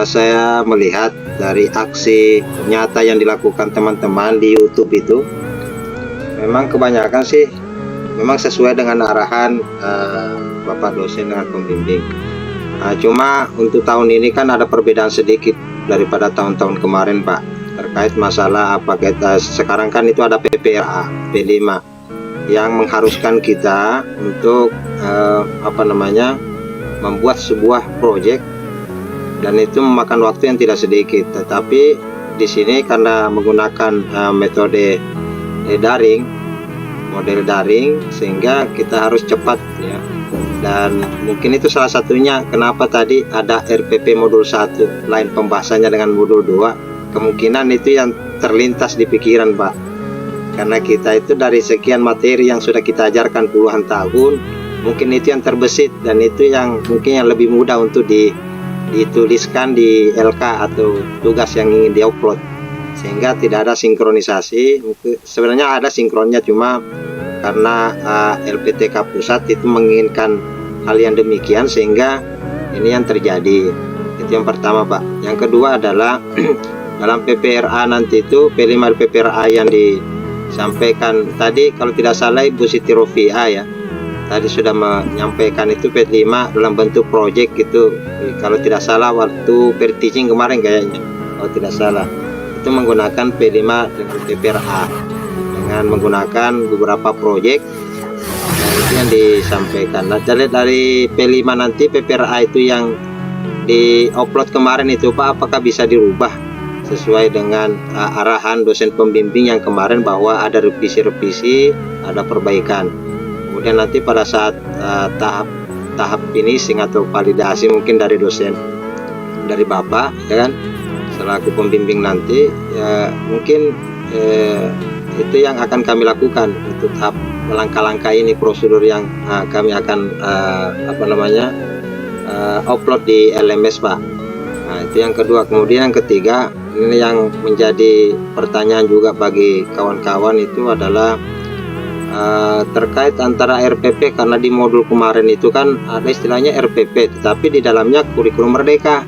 saya melihat dari aksi nyata yang dilakukan teman-teman di YouTube itu, memang kebanyakan sih memang sesuai dengan arahan Bapak dosen dengan pembimbing. Cuma untuk tahun ini kan ada perbedaan sedikit daripada tahun-tahun kemarin Pak, terkait masalah apa kita sekarang kan itu ada PPRA P5 yang mengharuskan kita untuk membuat sebuah proyek, dan itu memakan waktu yang tidak sedikit. Tetapi di sini karena menggunakan metode model daring, sehingga kita harus cepat ya. Dan mungkin itu salah satunya kenapa tadi ada RPP modul 1 lain pembahasannya dengan modul 2. Kemungkinan itu yang terlintas di pikiran Pak, karena kita itu dari sekian materi yang sudah kita ajarkan puluhan tahun, mungkin itu yang terbesit, dan itu yang mungkin yang lebih mudah untuk dituliskan di LK atau tugas yang ingin diupload, sehingga tidak ada sinkronisasi. Sebenarnya ada sinkronnya, cuma karena LPTK pusat itu menginginkan hal yang demikian, sehingga ini yang terjadi. Itu yang pertama Pak. Yang kedua adalah dalam PPRA nanti itu P5 PPRA yang disampaikan tadi, kalau tidak salah Ibu Siti Rofia ya, tadi sudah menyampaikan itu P5 dalam bentuk project gitu, kalau tidak salah waktu per-teaching kemarin kayaknya, kalau tidak salah itu menggunakan P5 dengan PPRA dengan menggunakan beberapa project, itu yang disampaikan. Nah, dari P5 nanti PPRA itu yang di-upload kemarin itu Pak, apakah bisa dirubah sesuai dengan arahan dosen pembimbing yang kemarin bahwa ada revisi-revisi, ada perbaikan. Kemudian nanti pada saat tahap finishing atau validasi mungkin dari dosen, dari Bapak ya kan, selaku pembimbing nanti ya, mungkin itu yang akan kami lakukan untuk tahap langkah-langkah ini, prosedur yang kami akan upload di LMS Pak. Nah, itu yang kedua. Kemudian yang ketiga, ini yang menjadi pertanyaan juga bagi kawan-kawan itu adalah terkait antara RPP, karena di modul kemarin itu kan ada istilahnya RPP, tetapi di dalamnya kurikulum merdeka.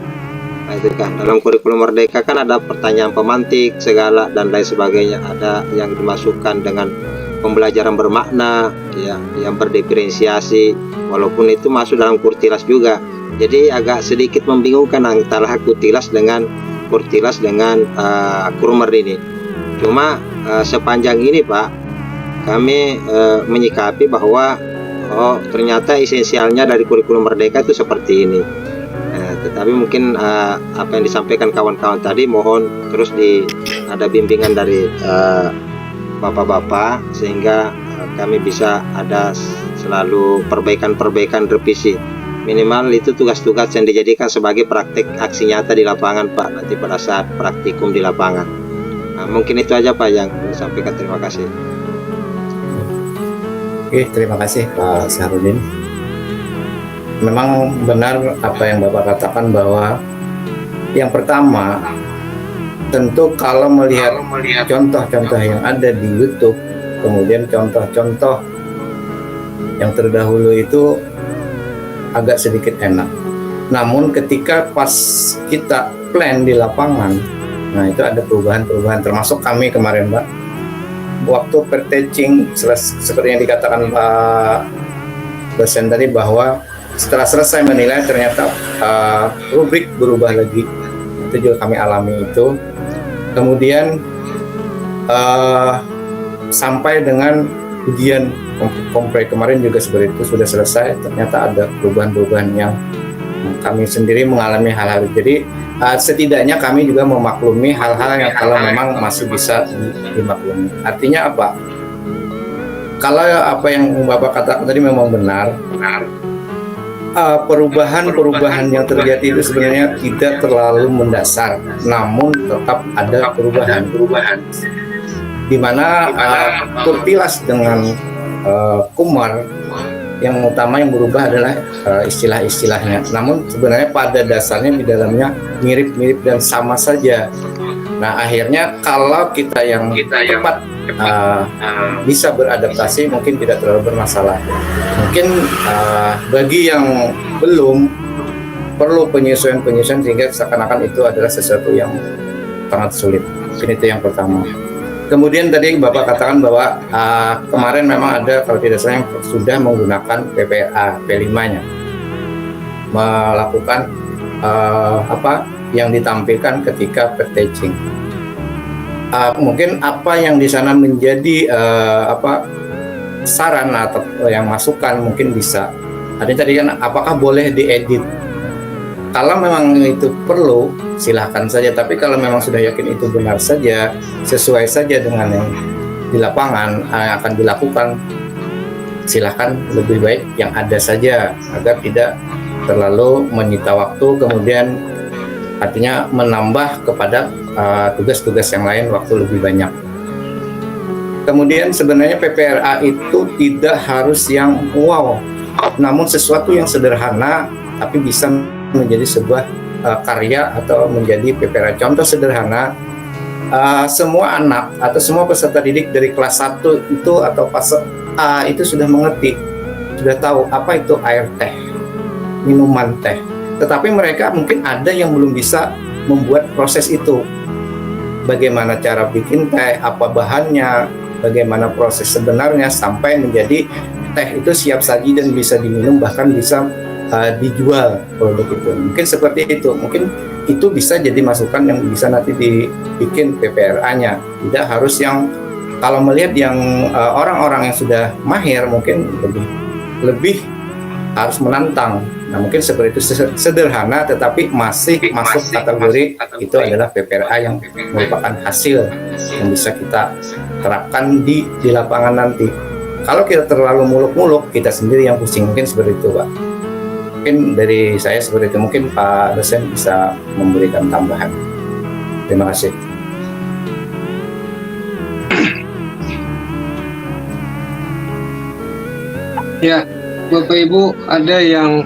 Nah, itu kan dalam kurikulum merdeka kan ada pertanyaan pemantik segala dan lain sebagainya, ada yang dimasukkan dengan pembelajaran bermakna ya, yang berdiferensiasi, walaupun itu masuk dalam kurtilas juga. Jadi agak sedikit membingungkan antara kurtilas dengan kurmer ini. Cuma sepanjang ini Pak, kami menyikapi bahwa ternyata esensialnya dari kurikulum merdeka itu seperti ini. Tetapi mungkin apa yang disampaikan kawan-kawan tadi, mohon terus ada bimbingan dari bapak-bapak, sehingga kami bisa ada selalu perbaikan revisi. Minimal itu tugas-tugas yang dijadikan sebagai praktek aksi nyata di lapangan Pak, nanti pada saat praktikum di lapangan. Nah, mungkin itu aja Pak yang saya sampaikan. Terima kasih. Oke, terima kasih Pak Sahrudin. Memang benar apa yang Bapak katakan bahwa yang pertama, tentu kalau melihat contoh-contoh yang ada di YouTube, kemudian contoh-contoh yang terdahulu itu agak sedikit enak. Namun ketika pas kita plan di lapangan, nah itu ada perubahan-perubahan, termasuk kami kemarin Pak, waktu perteching seperti yang dikatakan Pak dosen tadi, bahwa setelah selesai menilai ternyata rubrik berubah lagi. Itu juga kami alami itu. Kemudian sampai dengan ujian kompre kemarin juga seperti itu, sudah selesai, ternyata ada perubahan-perubahan yang kami sendiri mengalami hal-hal. Jadi setidaknya kami juga memaklumi hal-hal yang kalau memang masih bisa dimaklumi. Artinya apa? Kalau apa yang Bapak katakan tadi memang benar, perubahan-perubahan yang terjadi itu sebenarnya tidak terlalu mendasar, namun tetap ada perubahan. Di mana Turtilas dengan Kumar yang utama yang berubah adalah istilah-istilahnya. Namun sebenarnya pada dasarnya di dalamnya mirip-mirip dan sama saja. Nah akhirnya kalau kita yang cepat bisa beradaptasi mungkin tidak terlalu bermasalah. Mungkin bagi yang belum perlu penyesuaian sehingga seakan-akan itu adalah sesuatu yang sangat sulit. Mungkin itu yang pertama. Kemudian tadi Bapak katakan bahwa kemarin memang ada kalau tidak salah yang sudah menggunakan PPRA P5-nya melakukan apa yang ditampilkan ketika perteching. Mungkin apa yang di sana menjadi saran atau yang masukan mungkin bisa. Ada tadi kan apakah boleh diedit? Kalau memang itu perlu, silahkan saja. Tapi kalau memang sudah yakin itu benar saja, sesuai saja dengan yang di lapangan yang akan dilakukan, silahkan, lebih baik yang ada saja agar tidak terlalu menyita waktu, kemudian artinya menambah kepada tugas-tugas yang lain waktu lebih banyak. Kemudian sebenarnya PPRA itu tidak harus yang wow, namun sesuatu yang sederhana tapi bisa menjadi sebuah karya atau menjadi PPRA. Contoh sederhana, semua anak atau semua peserta didik dari kelas 1 itu atau fase A itu sudah mengerti, sudah tahu apa itu air teh, minuman teh. Tetapi mereka mungkin ada yang belum bisa membuat proses itu. Bagaimana cara bikin teh, apa bahannya, bagaimana proses sebenarnya sampai menjadi teh itu siap saji dan bisa diminum, bahkan bisa dijual produk itu. Mungkin seperti itu. Mungkin itu bisa jadi masukan yang bisa nanti dibikin PPRA-nya. Tidak harus yang kalau melihat yang orang-orang yang sudah mahir mungkin lebih harus menantang. Nah, mungkin seperti itu sederhana tetapi masih masuk kategori itu adalah PPRA yang merupakan hasil yang bisa kita terapkan di lapangan nanti. Kalau kita terlalu muluk-muluk, kita sendiri yang pusing. Mungkin seperti itu, Pak. Mungkin dari saya seperti itu. Mungkin Pak dosen bisa memberikan tambahan. Terima kasih. Ya, Bapak Ibu, ada yang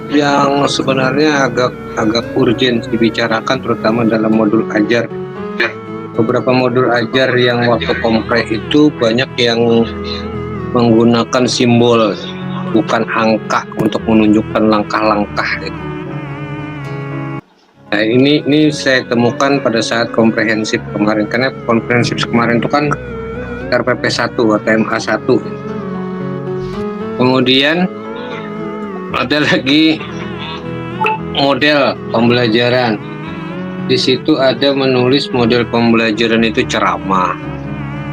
sebenarnya agak urgent dibicarakan, terutama dalam modul ajar. Beberapa modul ajar yang waktu kompre itu banyak yang menggunakan simbol, bukan angka untuk menunjukkan langkah-langkah. Nah, ini saya temukan pada saat komprehensif kemarin, karena komprehensif kemarin itu kan RPP 1 atau MA 1. Kemudian ada lagi model pembelajaran. Di situ ada menulis model pembelajaran itu ceramah.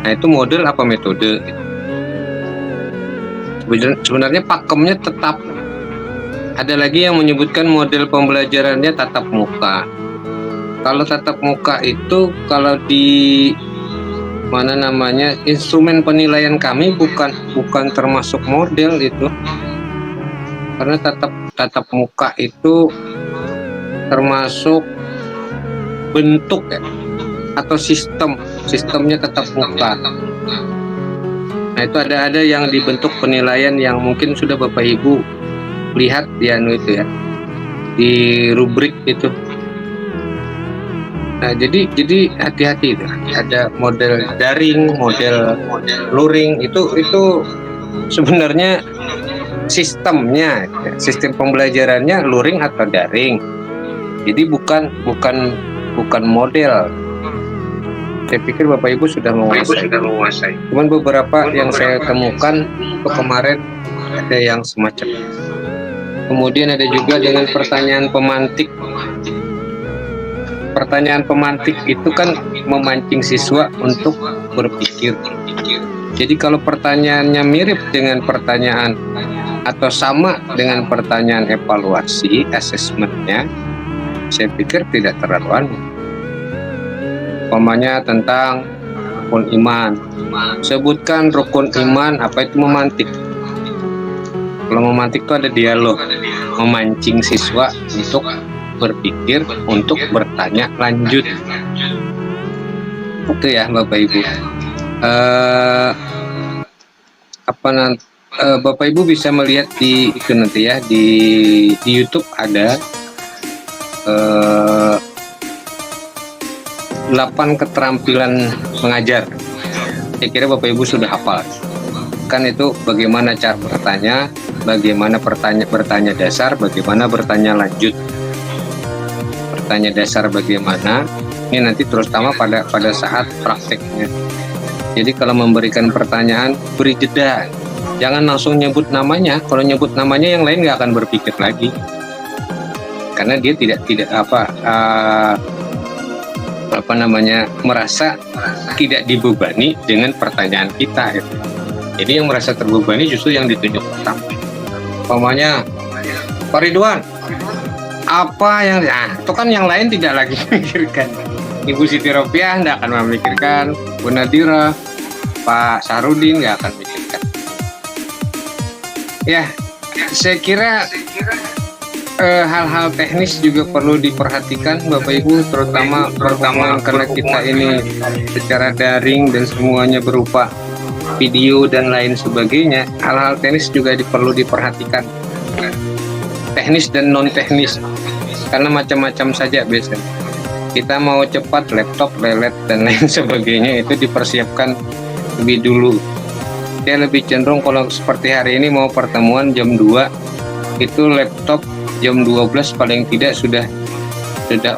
Nah, itu model apa metode? Sebenarnya pakemnya tetap. Ada lagi yang menyebutkan model pembelajarannya tatap muka. Kalau tatap muka itu kalau di instrumen penilaian kami bukan termasuk model itu. Karena tatap muka itu termasuk bentuk ya. atau sistemnya tetap muka. Nah itu ada yang dibentuk penilaian yang mungkin sudah Bapak Ibu lihat di itu ya, di rubrik itu. Nah jadi hati-hati itu. Ada model daring, model luring itu sebenarnya sistemnya, sistem pembelajarannya luring atau daring. Jadi bukan model. Saya pikir Bapak Ibu sudah menguasai. Cuman beberapa yang saya temukan itu kemarin ada yang semacam. Kemudian ada juga dengan pertanyaan pemantik. Pertanyaan pemantik itu kan memancing siswa untuk berpikir. Jadi kalau pertanyaannya mirip dengan pertanyaan atau sama dengan pertanyaan evaluasi, asesmennya, saya pikir tidak terlalu aneh. Umpamanya tentang rukun iman, sebutkan rukun iman, apa itu memantik. Kalau memantik itu ada dialog, memancing siswa untuk berpikir, untuk bertanya lanjut. Itu ya Bapak Ibu. Bapak Ibu bisa melihat di itu nanti ya, di YouTube ada 8 keterampilan mengajar. Saya kira Bapak Ibu sudah hafal. Kan itu bagaimana cara bertanya, bagaimana bertanya dasar, bagaimana bertanya lanjut. Bertanya dasar bagaimana, ini nanti terutama pada saat prakteknya. Jadi kalau memberikan pertanyaan, beri jeda. Jangan langsung nyebut namanya. Kalau nyebut namanya yang lain nggak akan berpikir lagi. Karena dia tidak merasa tidak dibebani dengan pertanyaan kita gitu. Jadi yang merasa terbebani justru yang ditunjuk pertama. Umpamanya Pak Ridwan, apa yang itu kan yang lain tidak lagi memikirkan. Ibu Siti Ropiah tidak akan memikirkan, Bu Nadira, Pak Sarudin nggak akan memikirkan. Ya, saya kira hal-hal teknis juga perlu diperhatikan Bapak Ibu, terutama karena kita ini secara daring dan semuanya berupa video dan lain sebagainya. Hal-hal teknis juga perlu diperhatikan, teknis dan non teknis, karena macam-macam saja biasanya. Kita mau cepat, laptop, lelet dan lain sebagainya itu dipersiapkan lebih dulu. Saya lebih cenderung kalau seperti hari ini mau pertemuan jam 2, itu laptop jam 12 paling tidak sudah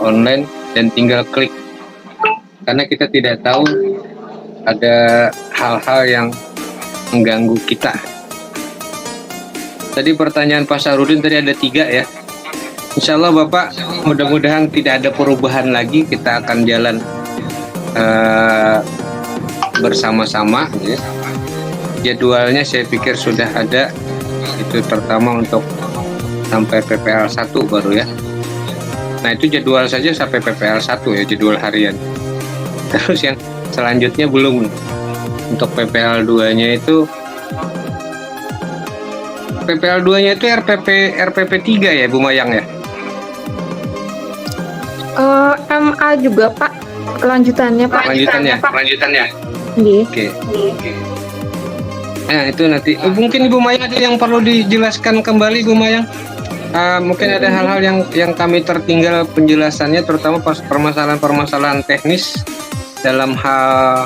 online dan tinggal klik, karena kita tidak tahu ada hal-hal yang mengganggu kita. Tadi pertanyaan Pak Sarudin tadi ada 3 ya. Insya Allah Bapak, mudah-mudahan tidak ada perubahan lagi, kita akan jalan bersama-sama ya. Jadwalnya saya pikir sudah ada, itu terutama untuk sampai PPL 1 baru ya. Nah itu jadwal saja sampai PPL 1 ya, jadwal harian. Terus yang selanjutnya belum. Untuk PPL 2-nya itu RPP 3 ya Bu Mayang ya? MA juga Pak, kelanjutannya Pak. Kelanjutannya. Iya. Oke. Nah itu nanti mungkin Ibu Mayang ada yang perlu dijelaskan kembali Bu Mayang. Mungkin ada hal-hal yang kami tertinggal penjelasannya, terutama permasalahan teknis dalam hal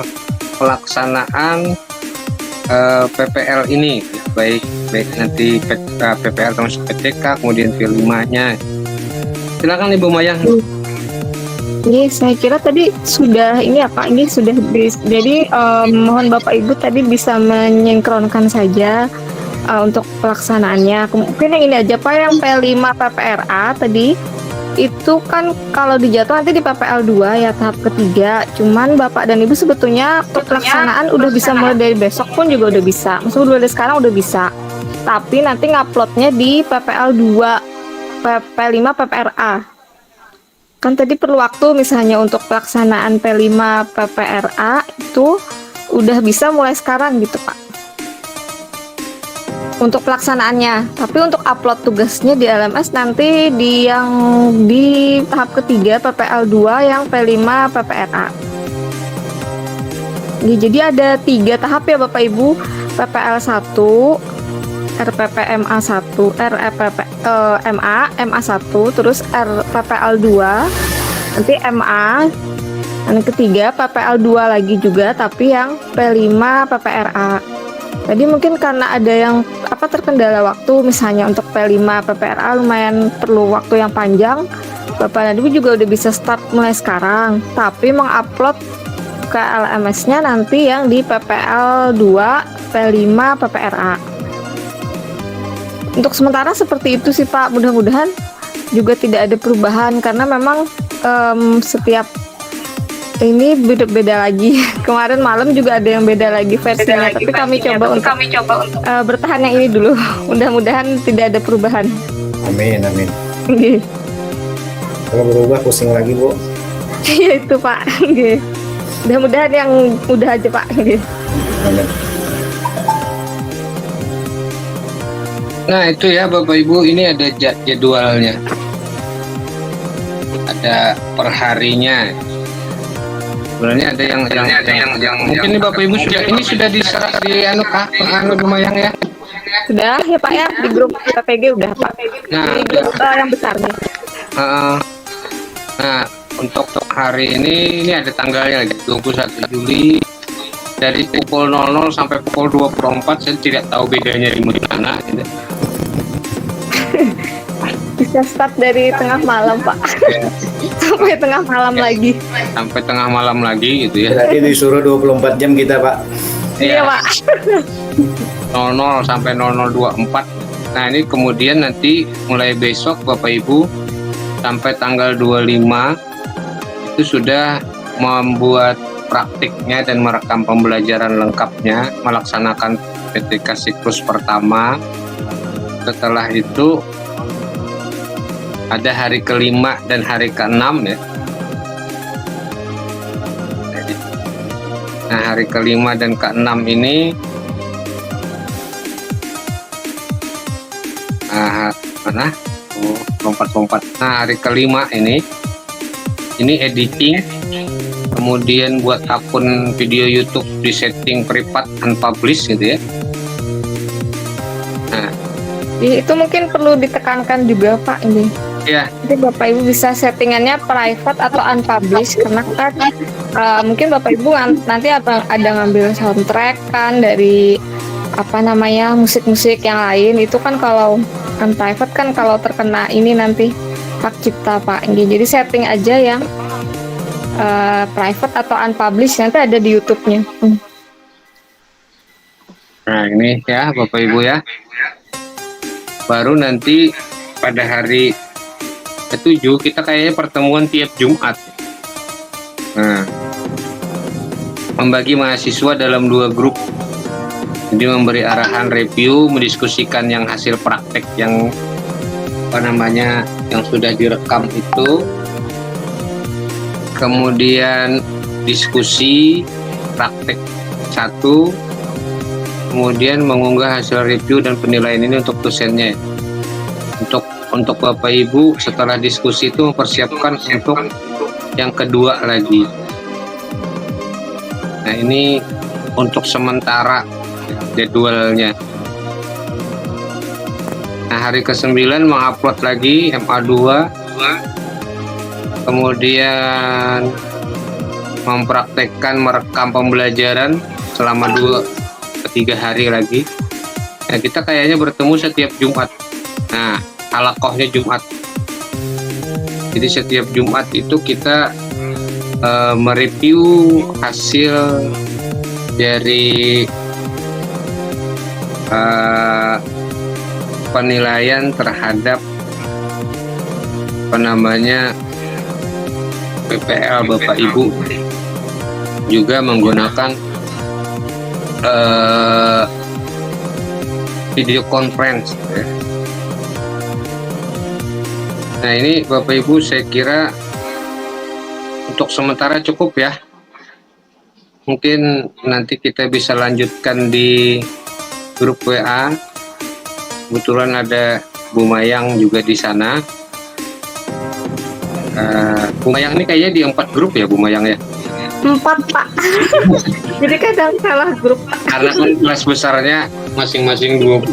pelaksanaan PPL ini, baik nanti PPL termasuk PTK, kemudian P5-nya. Silakan Ibu Mayang. Ini saya kira tadi sudah ini ya Pak, ini sudah jadi mohon Bapak Ibu tadi bisa menyinkronkan saja untuk pelaksanaannya. Mungkin yang ini aja Pak, yang P5 PPRA tadi itu kan kalau dijatuh nanti di PPL 2 ya tahap ketiga. Cuman Bapak dan Ibu sebetulnya pelaksanaan udah bisa mulai dari besok pun juga udah bisa. Maksudnya dari sekarang udah bisa. Tapi nanti nguploadnya di PPL 2, P5 PPRA. Kan tadi perlu waktu misalnya untuk pelaksanaan P5 PPRA itu udah bisa mulai sekarang gitu Pak. Untuk pelaksanaannya, tapi untuk upload tugasnya di LMS nanti di tahap ketiga PPL 2 yang P5 PPRA. Jadi ada 3 tahap ya Bapak Ibu. PPL 1, RPP MA 1, RPP MA 1, terus RPPL 2, nanti MA. Yang ketiga PPL 2 lagi juga tapi yang P5 PPRA. Tadi mungkin karena ada yang terkendala waktu, misalnya untuk P5 PPRA lumayan perlu waktu yang panjang. Bapak Nadwi juga udah bisa start mulai sekarang, tapi mengupload ke LMS-nya nanti yang di PPL 2, P5 PPRA. Untuk sementara seperti itu sih Pak, mudah-mudahan juga tidak ada perubahan karena memang setiap ini beda-beda lagi. Kemarin malam juga ada yang beda lagi versinya, tapi kami coba untuk bertahan yang ini dulu. Mudah-mudahan tidak ada perubahan. Amin. Kalau berubah pusing lagi Bu. Iya itu Pak. Mudah-mudahan yang mudah aja Pak. Amin. Nah itu ya Bapak Ibu, ini ada jadwalnya, ada perharinya. Sebenarnya ada yang mungkin ini Bapak Ibu sudah diserah di lumayan ya. Sudah ya Pak ya, di grup PPG udah Pak. Nah, di grup yang besarnya. Nah, untuk hari ini ada tanggalnya lagi 21 Juli dari pukul 00 sampai pukul 24. Saya tidak tahu bedanya di mana gitu. Bisa start dari tengah malam Pak. Sampai tengah malam lagi. Sampai tengah malam lagi gitu ya. Berarti disuruh 24 jam kita Pak. Iya Pak. 00 sampai 00.24. Nah ini kemudian nanti mulai besok Bapak Ibu sampai tanggal 25 itu sudah membuat praktiknya dan merekam pembelajaran lengkapnya, melaksanakan PTK siklus pertama. Setelah itu ada hari kelima dan hari keenam ya. Nah hari kelima dan keenam ini lompat. Nah hari kelima ini editing, kemudian buat akun video YouTube di setting privat unpublish gitu ya. Nah itu mungkin perlu ditekankan juga Pak ini. Ya. Jadi Bapak Ibu bisa settingannya private atau unpublish karena kan mungkin Bapak Ibu nanti ada ngambil soundtrack kan dari musik-musik yang lain, itu kan kalau private kan kalau terkena ini nanti hak cipta Pak. Jadi setting aja yang private atau unpublish, nanti ada di YouTube-nya. Nah ini ya Bapak Ibu ya. Baru nanti pada hari ke-7 kita kayaknya pertemuan tiap Jumat. Nah, membagi mahasiswa dalam 2 grup. Jadi memberi arahan review, mendiskusikan yang hasil praktek yang yang sudah direkam itu. Kemudian diskusi praktek 1. Kemudian mengunggah hasil review dan penilaian ini untuk dosennya. Untuk Bapak Ibu setelah diskusi itu mempersiapkan untuk yang kedua lagi. Nah ini untuk sementara jadwalnya. Nah hari ke-9 mengupload lagi MA2, kemudian mempraktekkan merekam pembelajaran selama 2-3 hari lagi. Nah kita kayaknya bertemu setiap Jumat. Nah halakohnya Jumat. Jadi setiap Jumat itu kita mereview hasil dari penilaian terhadap PPL Bapak Ibu, juga menggunakan video conference ya. Nah ini Bapak Ibu saya kira untuk sementara cukup ya. Mungkin nanti kita bisa lanjutkan di grup WA. Kebetulan ada Bu Mayang juga di sana. Bu Mayang ini kayaknya di 4 grup ya Bu Mayang ya. 4 Pak. Jadi kadang salah grup. Karena kan kelas besarnya masing-masing 20.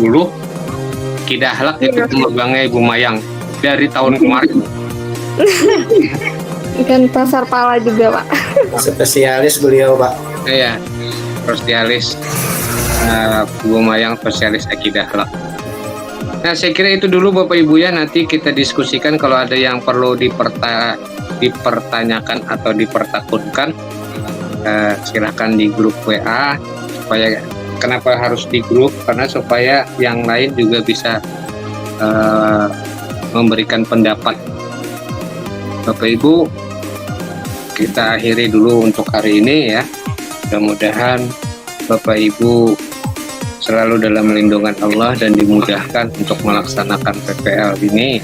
Kidahlak itu pemegangnya Ibu Mayang dari tahun kemarin. Dan pasar pala juga Pak. Spesialis beliau Pak. Iya, spesialis Bu Mayang spesialis Akidahlak. Nah, saya kira itu dulu Bapak Ibu ya. Nanti kita diskusikan kalau ada yang perlu dipertanyakan atau dipertakutkan. Silahkan di grup WA. Supaya kenapa harus di grup? Karena supaya yang lain juga bisa memberikan pendapat. Bapak Ibu, kita akhiri dulu untuk hari ini ya. Mudah-mudahan Bapak Ibu selalu dalam lindungan Allah dan dimudahkan untuk melaksanakan PPL ini.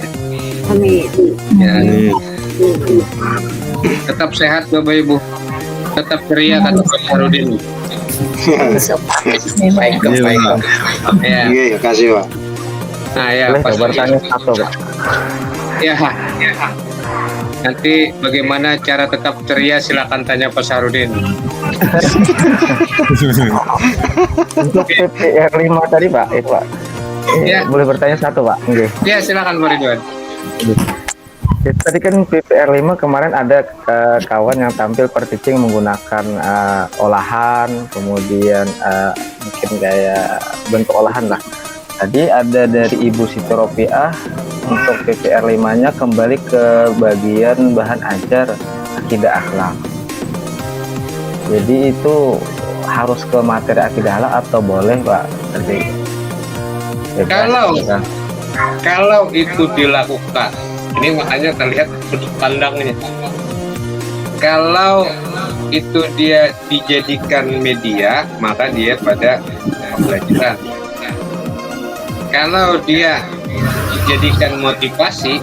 Amin. Ya. Tetap sehat Bapak Ibu. Tetap ceria kata Pak Sarudin. Baik. Ya. Iya, kasih Pak. Nah ya, Boleh Pak bertanya satu Pak. Ya. Nanti bagaimana cara tetap ceria silakan tanya Pak Sarudin. Untuk PPR 5 tadi Pak, itu Pak. Ya. Boleh bertanya satu Pak? Oke. Ya silakan Pak Ridwan. Tadi kan PPR 5 kemarin ada kawan yang tampil per-teaching menggunakan olahan, kemudian mungkin kayak bentuk olahan lah. Tadi ada dari Ibu Siti Ropiah untuk PPR 5-nya kembali ke bagian bahan ajar akidah akhlak. Jadi itu harus ke materi akidah akhlak atau boleh Pak? Kalau itu dilakukan, ini makanya terlihat sudut pandangnya. Kalau itu dia dijadikan media, maka dia pada pembelajaran. Kalau dia dijadikan motivasi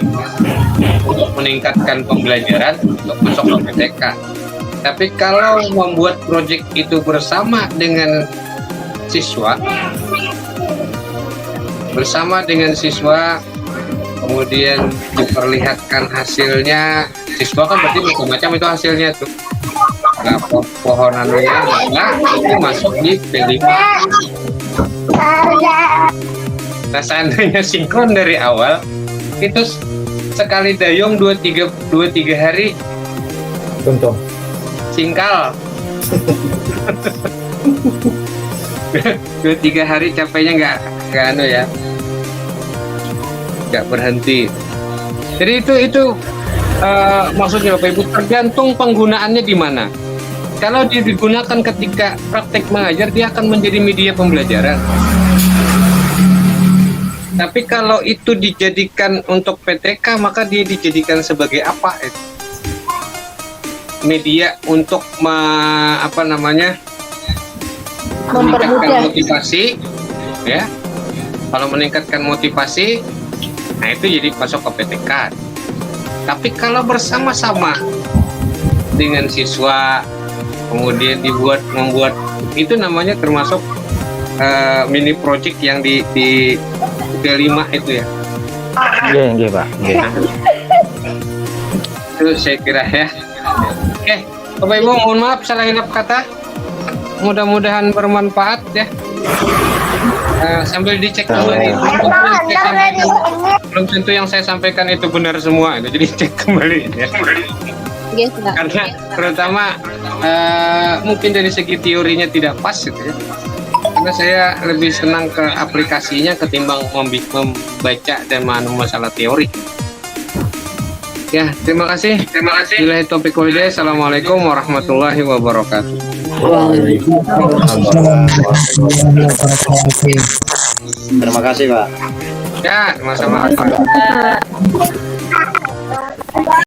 untuk meningkatkan pembelajaran untuk masuk ke PTK. Tapi kalau membuat proyek itu bersama dengan siswa, kemudian diperlihatkan hasilnya, siswa kan berarti macam-macam itu hasilnya tuh. Nah, pohonannya itu masuk di P5. Nah, seandainya sinkron dari awal, itu sekali dayung 2-3 hari Tuntung. singkal. 2-3 hari capeknya nggak berhenti. Jadi itu maksudnya Bapak Ibu, tergantung penggunaannya di mana. Kalau dia digunakan ketika praktek mengajar, dia akan menjadi media pembelajaran. Tapi kalau itu dijadikan untuk PTK, maka dia dijadikan sebagai apa? Media untuk meningkatkan motivasi, ya. Kalau meningkatkan motivasi, nah itu jadi masuk ke PTK. Tapi kalau bersama-sama dengan siswa, kemudian membuat itu namanya termasuk mini project yang di P5 itu ya. Iya Pak. Itu saya kira ya. Oke, Bapak Ibu mohon maaf salah hilap kata. Mudah-mudahan bermanfaat ya. Sambil dicek kembali. Belum tentu yang saya sampaikan itu benar semua. Jadi cek kembali ya. Karena terutama mungkin dari segi teorinya tidak pas gitu ya. Karena saya lebih senang ke aplikasinya ketimbang membaca dan memahami masalah teori. Ya, terima kasih. Billahi taufiq wal hidayah. Assalamualaikum warahmatullahi wabarakatuh. Terima kasih Pak. Ya, sama-sama.